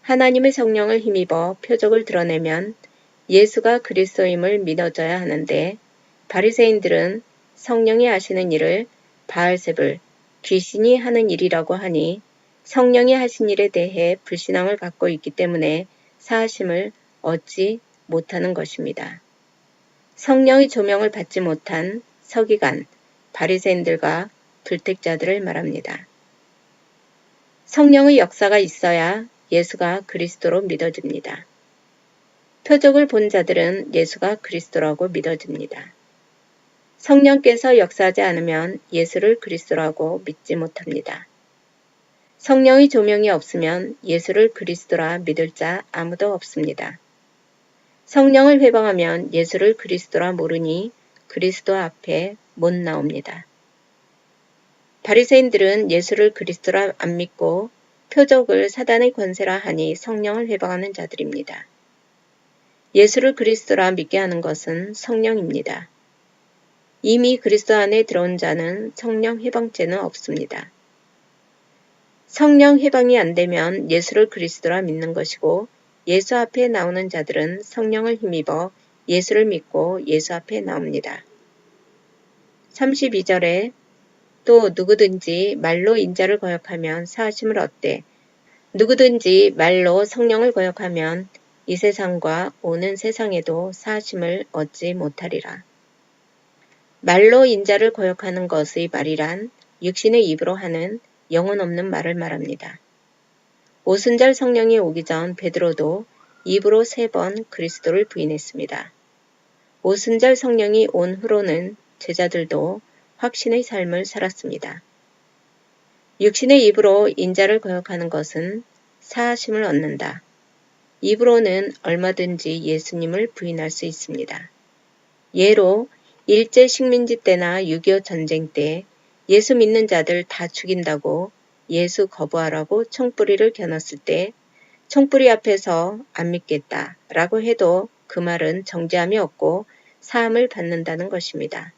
하나님의 성령을 힘입어 표적을 드러내면 예수가 그리스도임을 믿어져야 하는데 바리새인들은 성령이 하시는 일을 바알세불, 귀신이 하는 일이라고 하니 성령이 하신 일에 대해 불신앙을 갖고 있기 때문에 사하심을 얻지 못하는 것입니다. 성령의 조명을 받지 못한 서기관, 바리새인들과 불택자들을 말합니다. 성령의 역사가 있어야 예수가 그리스도로 믿어집니다. 표적을 본 자들은 예수가 그리스도라고 믿어집니다. 성령께서 역사하지 않으면 예수를 그리스도라고 믿지 못합니다. 성령의 조명이 없으면 예수를 그리스도라 믿을 자 아무도 없습니다. 성령을 회방하면 예수를 그리스도라 모르니 그리스도 앞에 못 나옵니다. 바리새인들은 예수를 그리스도라 안 믿고 표적을 사단의 권세라 하니 성령을 회방하는 자들입니다. 예수를 그리스도라 믿게 하는 것은 성령입니다. 이미 그리스도 안에 들어온 자는 성령 회방죄는 없습니다. 성령 회방이 안 되면 예수를 그리스도라 믿는 것이고 예수 앞에 나오는 자들은 성령을 힘입어 예수를 믿고 예수 앞에 나옵니다. 32절에 또 누구든지 말로 인자를 거역하면 사하심을 얻되 누구든지 말로 성령을 거역하면 이 세상과 오는 세상에도 사하심을 얻지 못하리라. 말로 인자를 거역하는 것의 말이란 육신의 입으로 하는 영혼 없는 말을 말합니다. 오순절 성령이 오기 전 베드로도 입으로 3번 그리스도를 부인했습니다. 오순절 성령이 온 후로는 제자들도 확신의 삶을 살았습니다. 육신의 입으로 인자를 거역하는 것은 사하심을 얻는다. 입으로는 얼마든지 예수님을 부인할 수 있습니다. 예로 일제 식민지 때나 6.25 전쟁 때 예수 믿는 자들 다 죽인다고 예수 거부하라고 총뿌리를 겨눴을 때 총뿌리 앞에서 안 믿겠다 라고 해도 그 말은 정죄함이 없고 사함을 받는다는 것입니다.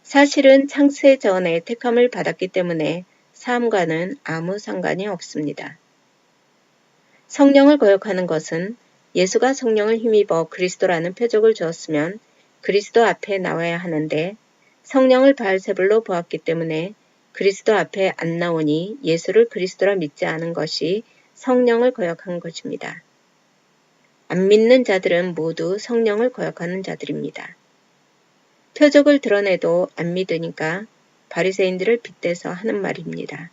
사실은 창세 전에 택함을 받았기 때문에 사함과는 아무 상관이 없습니다. 성령을 거역하는 것은 예수가 성령을 힘입어 그리스도라는 표적을 주었으면 그리스도 앞에 나와야 하는데 성령을 바알세불로 보았기 때문에 그리스도 앞에 안 나오니 예수를 그리스도라 믿지 않은 것이 성령을 거역한 것입니다. 안 믿는 자들은 모두 성령을 거역하는 자들입니다. 표적을 드러내도 안 믿으니까 바리새인들을 빗대서 하는 말입니다.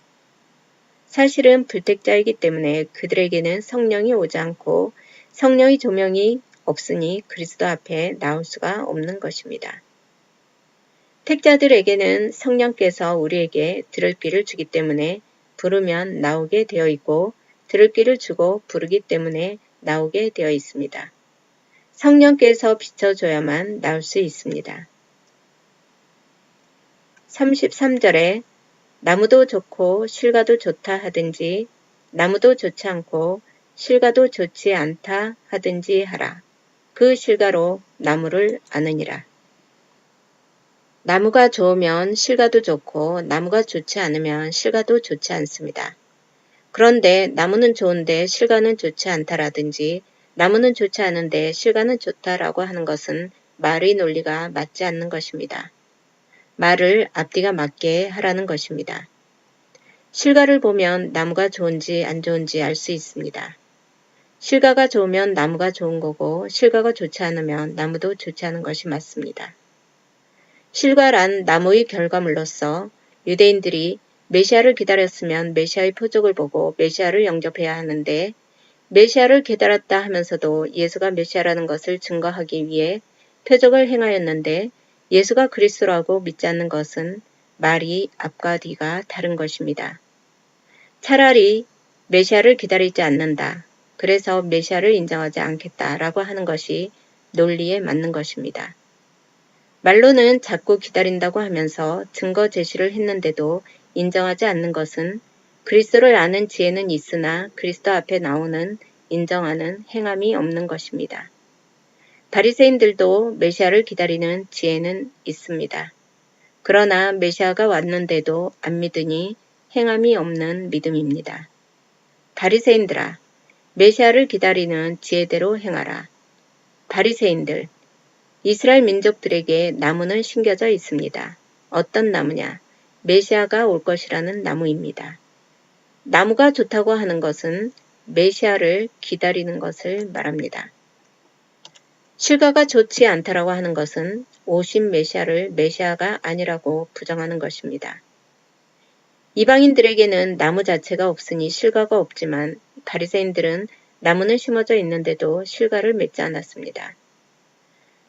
사실은 불택자이기 때문에 그들에게는 성령이 오지 않고 성령의 조명이 없으니 그리스도 앞에 나올 수가 없는 것입니다. 택자들에게는 성령께서 우리에게 들을 길을 주기 때문에 부르면 나오게 되어 있고 들을 길을 주고 부르기 때문에 나오게 되어 있습니다. 성령께서 비춰줘야만 나올 수 있습니다. 33절에 나무도 좋고 실과도 좋다 하든지 나무도 좋지 않고 실과도 좋지 않다 하든지 하라. 그 실과로 나무를 아느니라. 나무가 좋으면 실과도 좋고 나무가 좋지 않으면 실과도 좋지 않습니다. 그런데 나무는 좋은데 실과는 좋지 않다라든지 나무는 좋지 않은데 실과는 좋다라고 하는 것은 말의 논리가 맞지 않는 것입니다. 말을 앞뒤가 맞게 하라는 것입니다. 실과를 보면 나무가 좋은지 안 좋은지 알 수 있습니다. 실과가 좋으면 나무가 좋은 거고 실과가 좋지 않으면 나무도 좋지 않은 것이 맞습니다. 실과란 나무의 결과물로서 유대인들이 메시아를 기다렸으면 메시아의 표적을 보고 메시아를 영접해야 하는데 메시아를 기다렸다 하면서도 예수가 메시아라는 것을 증거하기 위해 표적을 행하였는데 예수가 그리스도라고 믿지 않는 것은 말이 앞과 뒤가 다른 것입니다. 차라리 메시아를 기다리지 않는다. 그래서 메시아를 인정하지 않겠다라고 하는 것이 논리에 맞는 것입니다. 말로는 자꾸 기다린다고 하면서 증거 제시를 했는데도 인정하지 않는 것은 그리스도를 아는 지혜는 있으나 그리스도 앞에 나오는 인정하는 행함이 없는 것입니다. 바리새인들도 메시아를 기다리는 지혜는 있습니다. 그러나 메시아가 왔는데도 안 믿으니 행함이 없는 믿음입니다. 바리새인들아, 메시아를 기다리는 지혜대로 행하라. 바리새인들, 이스라엘 민족들에게 나무는 심겨져 있습니다. 어떤 나무냐? 메시아가 올 것이라는 나무입니다. 나무가 좋다고 하는 것은 메시아를 기다리는 것을 말합니다. 실과가 좋지 않다라고 하는 것은 오신 메시아를 메시아가 아니라고 부정하는 것입니다. 이방인들에게는 나무 자체가 없으니 실과가 없지만 바리새인들은 나무는 심어져 있는데도 실과를 맺지 않았습니다.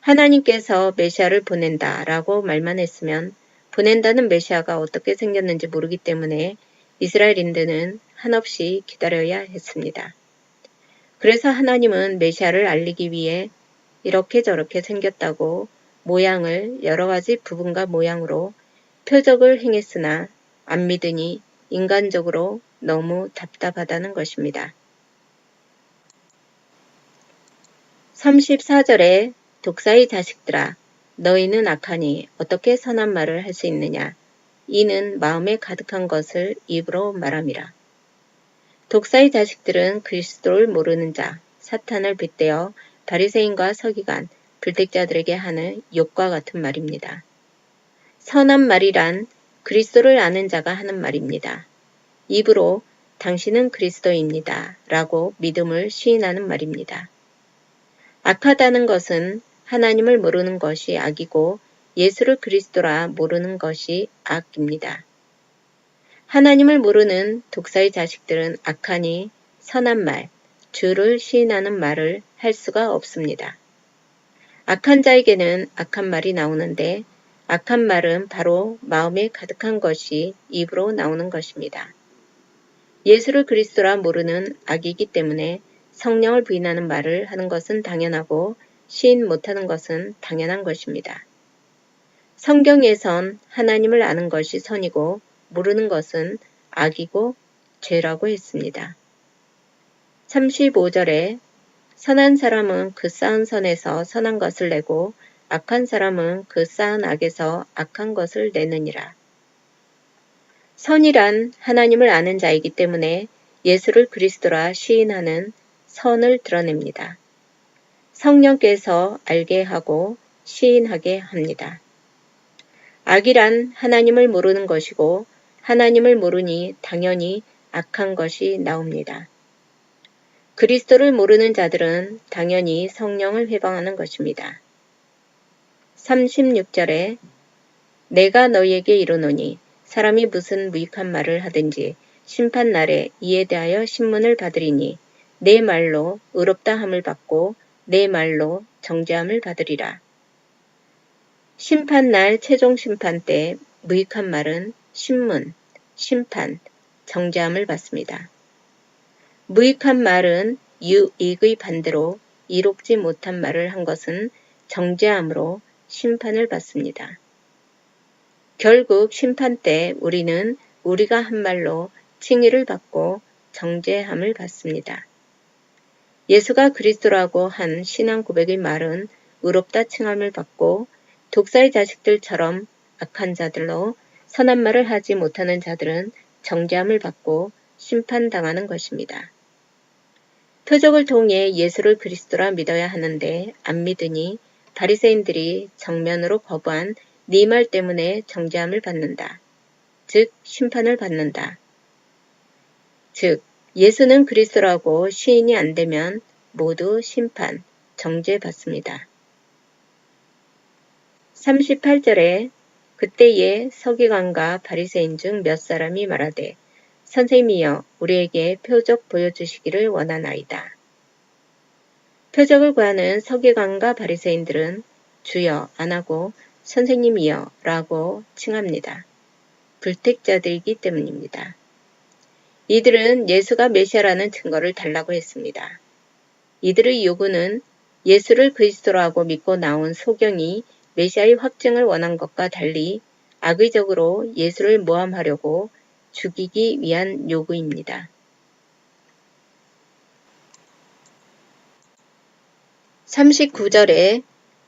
하나님께서 메시아를 보낸다라고 말만 했으면 보낸다는 메시아가 어떻게 생겼는지 모르기 때문에 이스라엘인들은 한없이 기다려야 했습니다. 그래서 하나님은 메시아를 알리기 위해 이렇게 저렇게 생겼다고 모양을 여러 가지 부분과 모양으로 표적을 행했으나 안 믿으니 인간적으로 너무 답답하다는 것입니다. 34절에 독사의 자식들아, 너희는 악하니 어떻게 선한 말을 할 수 있느냐? 이는 마음에 가득한 것을 입으로 말함이라. 독사의 자식들은 그리스도를 모르는 자, 사탄을 빗대어 바리새인과 서기관, 불택자들에게 하는 욕과 같은 말입니다. 선한 말이란 그리스도를 아는 자가 하는 말입니다. 입으로 당신은 그리스도입니다. 라고 믿음을 시인하는 말입니다. 악하다는 것은 하나님을 모르는 것이 악이고 예수를 그리스도라 모르는 것이 악입니다. 하나님을 모르는 독사의 자식들은 악하니 선한 말, 주를 시인하는 말을 할 수가 없습니다. 악한 자에게는 악한 말이 나오는데 악한 말은 바로 마음에 가득한 것이 입으로 나오는 것입니다. 예수를 그리스도라 모르는 악이기 때문에 성령을 부인하는 말을 하는 것은 당연하고 시인 못하는 것은 당연한 것입니다. 성경에선 하나님을 아는 것이 선이고 모르는 것은 악이고 죄라고 했습니다. 35절에 선한 사람은 그 쌓은 선에서 선한 것을 내고 악한 사람은 그 쌓은 악에서 악한 것을 내느니라. 선이란 하나님을 아는 자이기 때문에 예수를 그리스도라 시인하는 선을 드러냅니다. 성령께서 알게 하고 시인하게 합니다. 악이란 하나님을 모르는 것이고 하나님을 모르니 당연히 악한 것이 나옵니다. 그리스도를 모르는 자들은 당연히 성령을 회방하는 것입니다. 36절에 내가 너희에게 이르노니 사람이 무슨 무익한 말을 하든지 심판날에 이에 대하여 신문을 받으리니 내 말로 의롭다 함을 받고 내 말로 정죄함을 받으리라. 심판날 최종 심판 때 무익한 말은 신문, 심판, 정죄함을 받습니다. 무익한 말은 유익의 반대로 이롭지 못한 말을 한 것은 정죄함으로 심판을 받습니다. 결국 심판 때 우리는 우리가 한 말로 칭의를 받고 정죄함을 받습니다. 예수가 그리스도라고 한 신앙 고백의 말은 의롭다 칭함을 받고 독사의 자식들처럼 악한 자들로 선한 말을 하지 못하는 자들은 정죄함을 받고 심판당하는 것입니다. 표적을 통해 예수를 그리스도라 믿어야 하는데 안 믿으니 바리새인들이 정면으로 거부한 네 말 때문에 정죄함을 받는다. 즉 심판을 받는다. 즉 예수는 그리스도라고 시인이 안 되면 모두 심판, 정죄받습니다. 38절에 그때에 서기관과 바리새인 중 몇 사람이 말하되 선생님이여 우리에게 표적 보여주시기를 원하나이다. 표적을 구하는 서기관과 바리새인들은 주여 안 하고 선생님이여 라고 칭합니다. 불택자들이기 때문입니다. 이들은 예수가 메시아라는 증거를 달라고 했습니다. 이들의 요구는 예수를 그리스도라고 믿고 나온 소경이 메시아의 확증을 원한 것과 달리 악의적으로 예수를 모함하려고 죽이기 위한 요구입니다. 39절에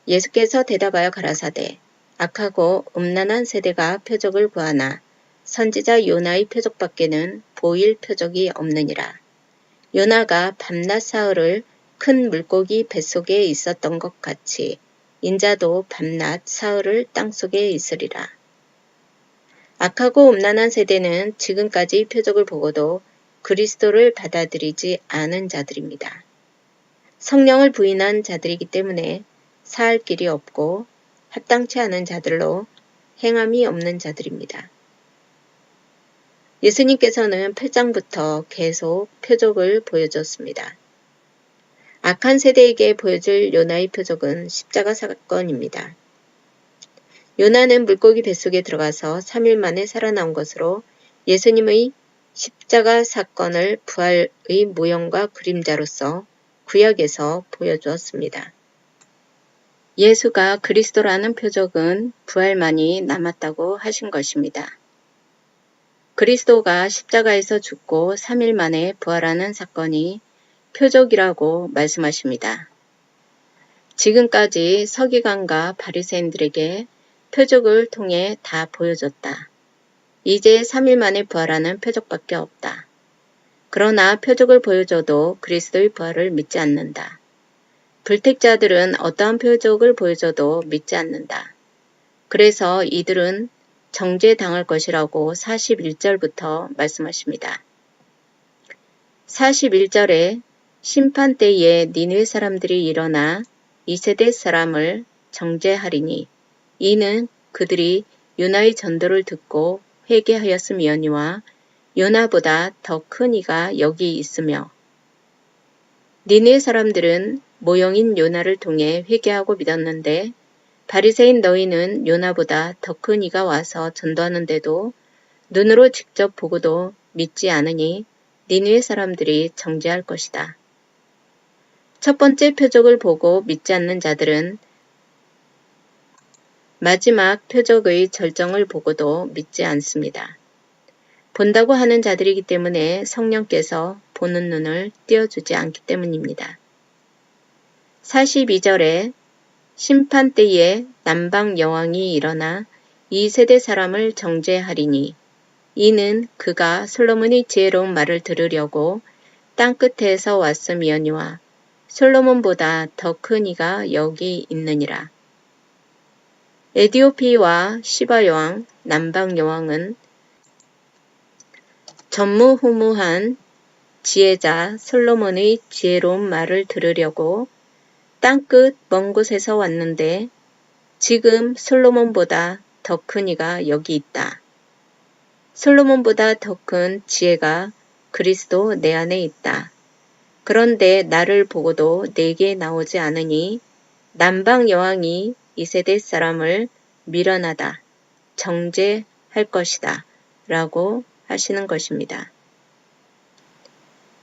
예수께서 대답하여 가라사대 악하고 음란한 세대가 표적을 구하나 선지자 요나의 표적밖에는 보일 표적이 없느니라. 요나가 밤낮 사흘을 큰 물고기 뱃속에 있었던 것 같이 인자도 밤낮 사흘을 땅속에 있으리라. 악하고 음란한 세대는 지금까지 표적을 보고도 그리스도를 받아들이지 않은 자들입니다. 성령을 부인한 자들이기 때문에 사할 길이 없고 합당치 않은 자들로 행함이 없는 자들입니다. 예수님께서는 8장부터 계속 표적을 보여줬습니다. 악한 세대에게 보여줄 요나의 표적은 십자가 사건입니다. 요나는 물고기 뱃속에 들어가서 3일 만에 살아나온 것으로 예수님의 십자가 사건을 부활의 모형과 그림자로서 구약에서 보여주었습니다. 예수가 그리스도라는 표적은 부활만이 남았다고 하신 것입니다. 그리스도가 십자가에서 죽고 3일 만에 부활하는 사건이 표적이라고 말씀하십니다. 지금까지 서기관과 바리새인들에게 표적을 통해 다 보여줬다. 이제 3일 만에 부활하는 표적밖에 없다. 그러나 표적을 보여줘도 그리스도의 부활을 믿지 않는다. 불택자들은 어떠한 표적을 보여줘도 믿지 않는다. 그래서 이들은 정죄당할 것이라고 41절부터 말씀하십니다. 41절에 심판 때에 니느웨 사람들이 일어나 이 세대 사람을 정죄하리니 이는 그들이 요나의 전도를 듣고 회개하였음이오니와 요나보다 더 큰 이가 여기 있으며 니느웨 사람들은 모형인 요나를 통해 회개하고 믿었는데 바리새인 너희는 요나보다 더 큰 이가 와서 전도하는데도 눈으로 직접 보고도 믿지 않으니 니느웨 사람들이 정죄할 것이다. 첫 번째 표적을 보고 믿지 않는 자들은 마지막 표적의 절정을 보고도 믿지 않습니다. 본다고 하는 자들이기 때문에 성령께서 보는 눈을 띄워주지 않기 때문입니다. 42절에 심판 때에 남방 여왕이 일어나 이 세대 사람을 정죄하리니 이는 그가 솔로몬의 지혜로운 말을 들으려고 땅끝에서 왔음이오니와 솔로몬보다 더 큰 이가 여기 있느니라. 에디오피와 시바 여왕, 남방 여왕은 전무후무한 지혜자 솔로몬의 지혜로운 말을 들으려고 땅끝 먼 곳에서 왔는데 지금 솔로몬보다 더 큰 이가 여기 있다. 솔로몬보다 더 큰 지혜가 그리스도 내 안에 있다. 그런데 나를 보고도 내게 나오지 않으니 남방 여왕이 이 세대 사람을 미련하다, 정죄할 것이다 라고 하시는 것입니다.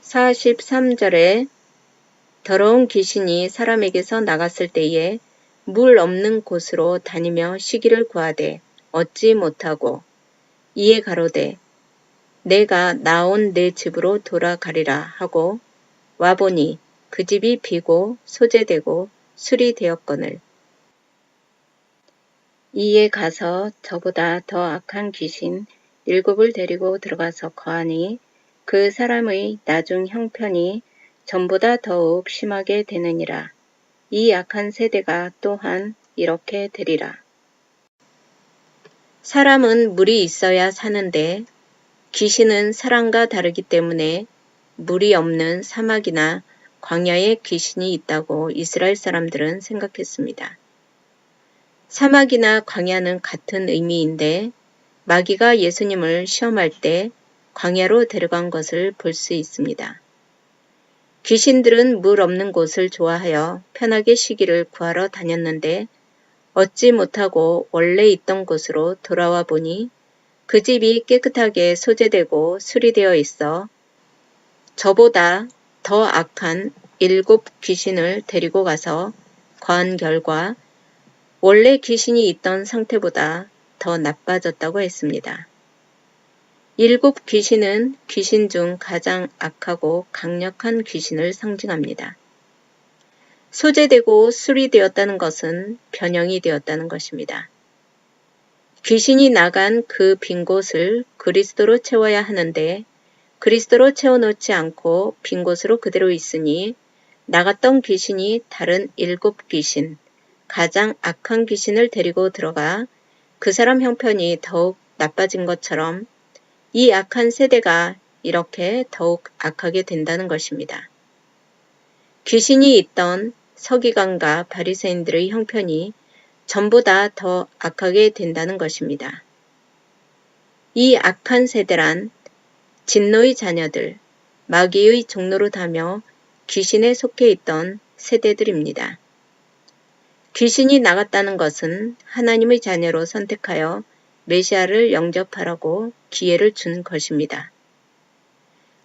43절에 더러운 귀신이 사람에게서 나갔을 때에 물 없는 곳으로 다니며 쉬기를 구하되 얻지 못하고 이에 가로되 내가 나온 내 집으로 돌아가리라 하고 와보니 그 집이 비고 소재되고 술이 되었거늘 이에 가서 저보다 더 악한 귀신 7을 데리고 들어가서 거하니 그 사람의 나중 형편이 전보다 더욱 심하게 되느니라. 이 악한 세대가 또한 이렇게 되리라. 사람은 물이 있어야 사는데 귀신은 사람과 다르기 때문에 물이 없는 사막이나 광야에 귀신이 있다고 이스라엘 사람들은 생각했습니다. 사막이나 광야는 같은 의미인데 마귀가 예수님을 시험할 때 광야로 데려간 것을 볼 수 있습니다. 귀신들은 물 없는 곳을 좋아하여 편하게 쉬기를 구하러 다녔는데 얻지 못하고 원래 있던 곳으로 돌아와 보니 그 집이 깨끗하게 소재되고 수리되어 있어 저보다 더 악한 7 귀신을 데리고 가서 거한 결과 원래 귀신이 있던 상태보다 더 나빠졌다고 했습니다. 7 귀신은 귀신 중 가장 악하고 강력한 귀신을 상징합니다. 소재되고 수리되었다는 것은 변형이 되었다는 것입니다. 귀신이 나간 그 빈 곳을 그리스도로 채워야 하는데 그리스도로 채워놓지 않고 빈 곳으로 그대로 있으니 나갔던 귀신이 다른 7 귀신, 가장 악한 귀신을 데리고 들어가 그 사람 형편이 더욱 나빠진 것처럼 이 악한 세대가 이렇게 더욱 악하게 된다는 것입니다. 귀신이 있던 서기관과 바리새인들의 형편이 전보다 더 악하게 된다는 것입니다. 이 악한 세대란 진노의 자녀들, 마귀의 종노릇하며 귀신에 속해 있던 세대들입니다. 귀신이 나갔다는 것은 하나님의 자녀로 선택하여 메시아를 영접하라고 기회를 준 것입니다.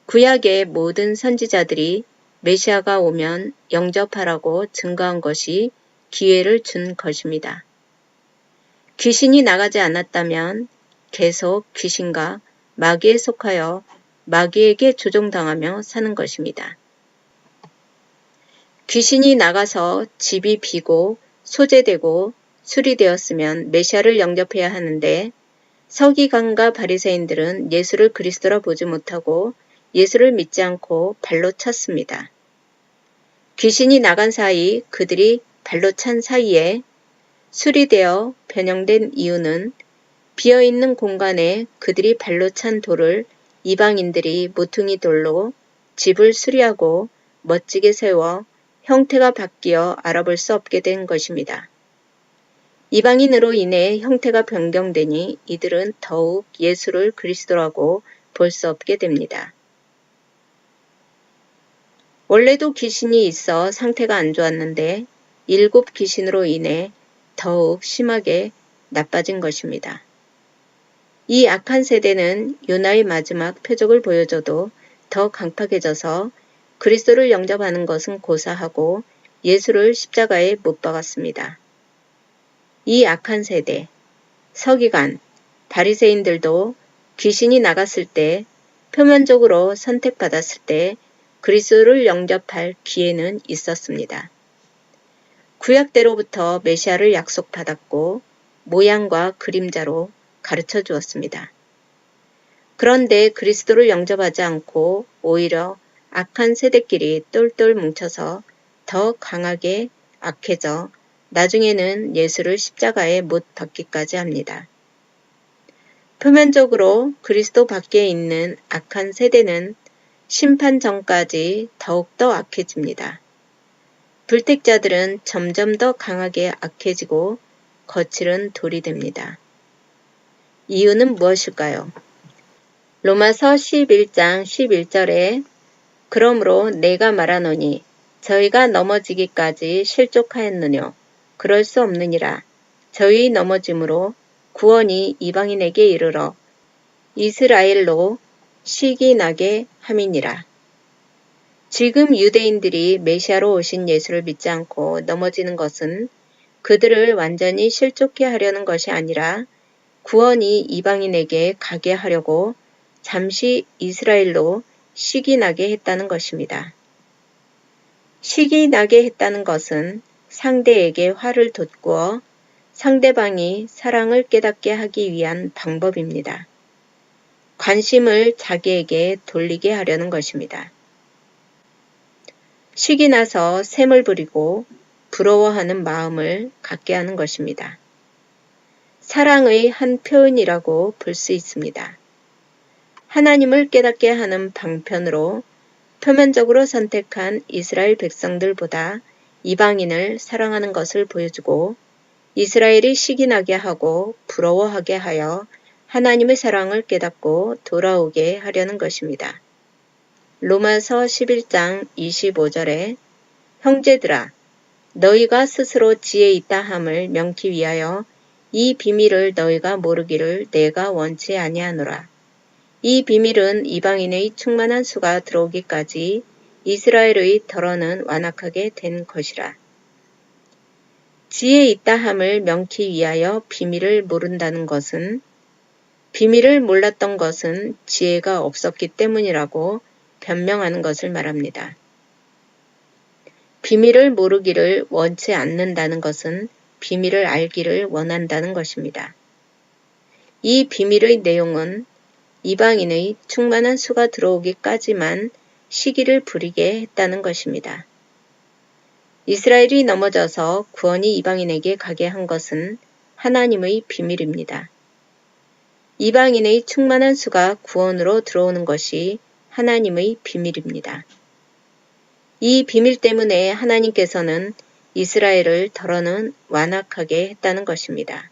구약의 모든 선지자들이 메시아가 오면 영접하라고 증거한 것이 기회를 준 것입니다. 귀신이 나가지 않았다면 계속 귀신과 마귀에 속하여 마귀에게 조종당하며 사는 것입니다. 귀신이 나가서 집이 비고 소재되고 수리되었으면 메시아를 영접해야 하는데 서기관과 바리새인들은 예수를 그리스도라 보지 못하고 예수를 믿지 않고 발로 찼습니다. 귀신이 나간 사이 그들이 발로 찬 사이에 수리되어 변형된 이유는 비어있는 공간에 그들이 발로 찬 돌을 이방인들이 모퉁이 돌로 집을 수리하고 멋지게 세워 형태가 바뀌어 알아볼 수 없게 된 것입니다. 이방인으로 인해 형태가 변경되니 이들은 더욱 예수를 그리스도라고 볼 수 없게 됩니다. 원래도 귀신이 있어 상태가 안 좋았는데 7 귀신으로 인해 더욱 심하게 나빠진 것입니다. 이 악한 세대는 요나의 마지막 표적을 보여줘도 더 강팍해져서 그리스도를 영접하는 것은 고사하고 예수를 십자가에 못 박았습니다. 이 악한 세대, 서기관, 바리새인들도 귀신이 나갔을 때 표면적으로 선택받았을 때 그리스도를 영접할 기회는 있었습니다. 구약 때로부터 메시아를 약속받았고 모양과 그림자로 가르쳐 주었습니다. 그런데 그리스도를 영접하지 않고 오히려 악한 세대끼리 똘똘 뭉쳐서 더 강하게 악해져 나중에는 예수를 십자가에 못 박기까지 합니다. 표면적으로 그리스도 밖에 있는 악한 세대는 심판 전까지 더욱더 악해집니다. 불택자들은 점점 더 강하게 악해지고 거칠은 돌이 됩니다. 이유는 무엇일까요? 로마서 11장 11절에 그러므로 내가 말하노니 저희가 넘어지기까지 실족하였느뇨 그럴 수 없느니라. 저희 넘어짐으로 구원이 이방인에게 이르러 이스라엘로 시기 나게 함이니라. 지금 유대인들이 메시아로 오신 예수를 믿지 않고 넘어지는 것은 그들을 완전히 실족케 하려는 것이 아니라 구원이 이방인에게 가게 하려고 잠시 이스라엘로 식이 나게 했다는 것입니다. 식이 나게 했다는 것은 상대에게 화를 돋구어 상대방이 사랑을 깨닫게 하기 위한 방법입니다. 관심을 자기에게 돌리게 하려는 것입니다. 식이 나서 샘을 부리고 부러워하는 마음을 갖게 하는 것입니다. 사랑의 한 표현이라고 볼 수 있습니다. 하나님을 깨닫게 하는 방편으로 표면적으로 선택한 이스라엘 백성들보다 이방인을 사랑하는 것을 보여주고 이스라엘이 식이 나게 하고 부러워하게 하여 하나님의 사랑을 깨닫고 돌아오게 하려는 것입니다. 로마서 11장 25절에 형제들아 너희가 스스로 지혜 있다 함을 명키 위하여 이 비밀을 너희가 모르기를 내가 원치 아니하노라. 이 비밀은 이방인의 충만한 수가 들어오기까지 이스라엘의 덜어는 완악하게 된 것이라. 지혜 있다 함을 명키 위하여 비밀을 모른다는 것은 비밀을 몰랐던 것은 지혜가 없었기 때문이라고 변명하는 것을 말합니다. 비밀을 모르기를 원치 않는다는 것은 비밀을 알기를 원한다는 것입니다. 이 비밀의 내용은 이방인의 충만한 수가 들어오기까지만 시기를 부리게 했다는 것입니다. 이스라엘이 넘어져서 구원이 이방인에게 가게 한 것은 하나님의 비밀입니다. 이방인의 충만한 수가 구원으로 들어오는 것이 하나님의 비밀입니다. 이 비밀 때문에 하나님께서는 이스라엘을 덜어는 완악하게 했다는 것입니다.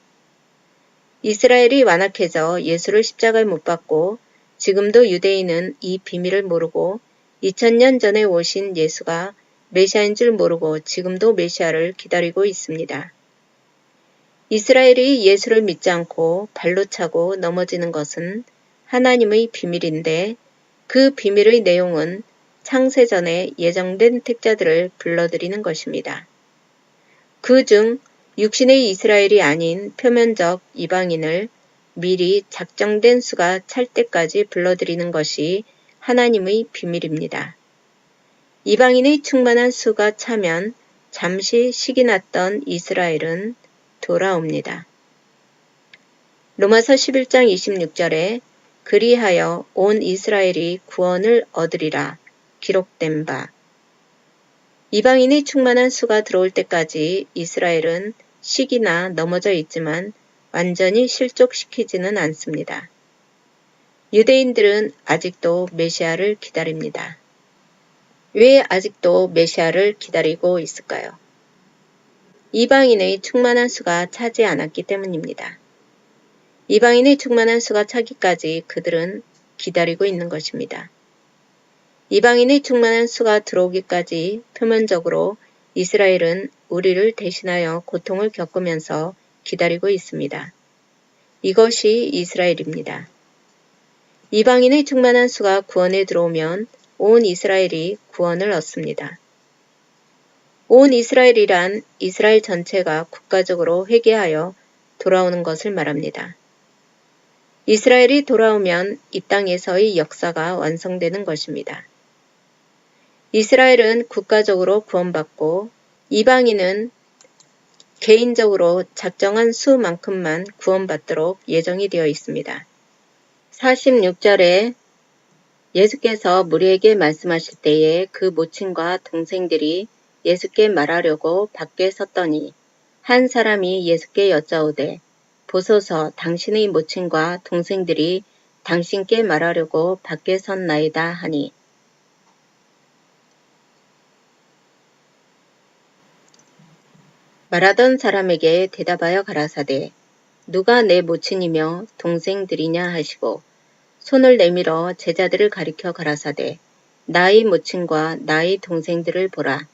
이스라엘이 완악해져 예수를 십자가에 못 박고 지금도 유대인은 이 비밀을 모르고 2000년 전에 오신 예수가 메시아인 줄 모르고 지금도 메시아를 기다리고 있습니다. 이스라엘이 예수를 믿지 않고 발로 차고 넘어지는 것은 하나님의 비밀인데 그 비밀의 내용은 창세전에 예정된 택자들을 불러들이는 것입니다. 그중 육신의 이스라엘이 아닌 표면적 이방인을 미리 작정된 수가 찰 때까지 불러들이는 것이 하나님의 비밀입니다. 이방인의 충만한 수가 차면 잠시 식이 났던 이스라엘은 돌아옵니다. 로마서 11장 26절에 그리하여 온 이스라엘이 구원을 얻으리라 기록된 바. 이방인의 충만한 수가 들어올 때까지 이스라엘은 식이나 넘어져 있지만 완전히 실족시키지는 않습니다. 유대인들은 아직도 메시아를 기다립니다. 왜 아직도 메시아를 기다리고 있을까요? 이방인의 충만한 수가 차지 않았기 때문입니다. 이방인의 충만한 수가 차기까지 그들은 기다리고 있는 것입니다. 이방인의 충만한 수가 들어오기까지 표면적으로 이스라엘은 우리를 대신하여 고통을 겪으면서 기다리고 있습니다. 이것이 이스라엘입니다. 이방인의 충만한 수가 구원에 들어오면 온 이스라엘이 구원을 얻습니다. 온 이스라엘이란 이스라엘 전체가 국가적으로 회개하여 돌아오는 것을 말합니다. 이스라엘이 돌아오면 이 땅에서의 역사가 완성되는 것입니다. 이스라엘은 국가적으로 구원받고 이방인은 개인적으로 작정한 수만큼만 구원받도록 예정이 되어 있습니다. 46절에 예수께서 무리에게 말씀하실 때에 그 모친과 동생들이 예수께 말하려고 밖에 섰더니 한 사람이 예수께 여짜오되 보소서 당신의 모친과 동생들이 당신께 말하려고 밖에 섰나이다 하니 말하던 사람에게 대답하여 가라사대 누가 내 모친이며 동생들이냐 하시고 손을 내밀어 제자들을 가리켜 가라사대 나의 모친과 나의 동생들을 보라.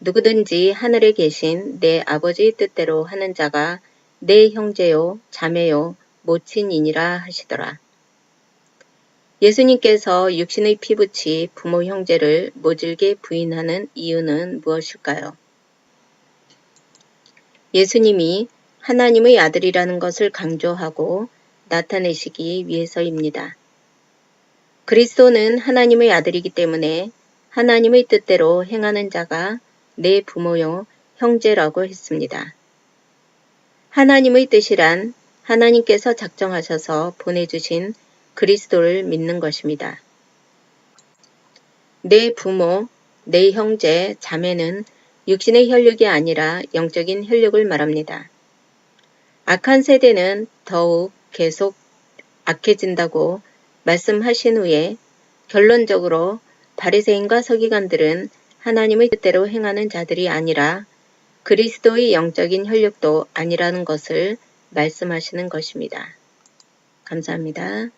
누구든지 하늘에 계신 내 아버지 뜻대로 하는 자가 내 형제요 자매요 모친이니라 하시더라. 예수님께서 육신의 피부치 부모 형제를 모질게 부인하는 이유는 무엇일까요? 예수님이 하나님의 아들이라는 것을 강조하고 나타내시기 위해서입니다. 그리스도는 하나님의 아들이기 때문에 하나님의 뜻대로 행하는 자가 내 부모요 형제라고 했습니다. 하나님의 뜻이란 하나님께서 작정하셔서 보내주신 그리스도를 믿는 것입니다. 내 부모, 내 형제, 자매는 육신의 혈육이 아니라 영적인 혈육을 말합니다. 악한 세대는 더욱 계속 악해진다고 말씀하신 후에 결론적으로 바리새인과 서기관들은 하나님의 뜻대로 행하는 자들이 아니라 그리스도의 영적인 혈육도 아니라는 것을 말씀하시는 것입니다. 감사합니다.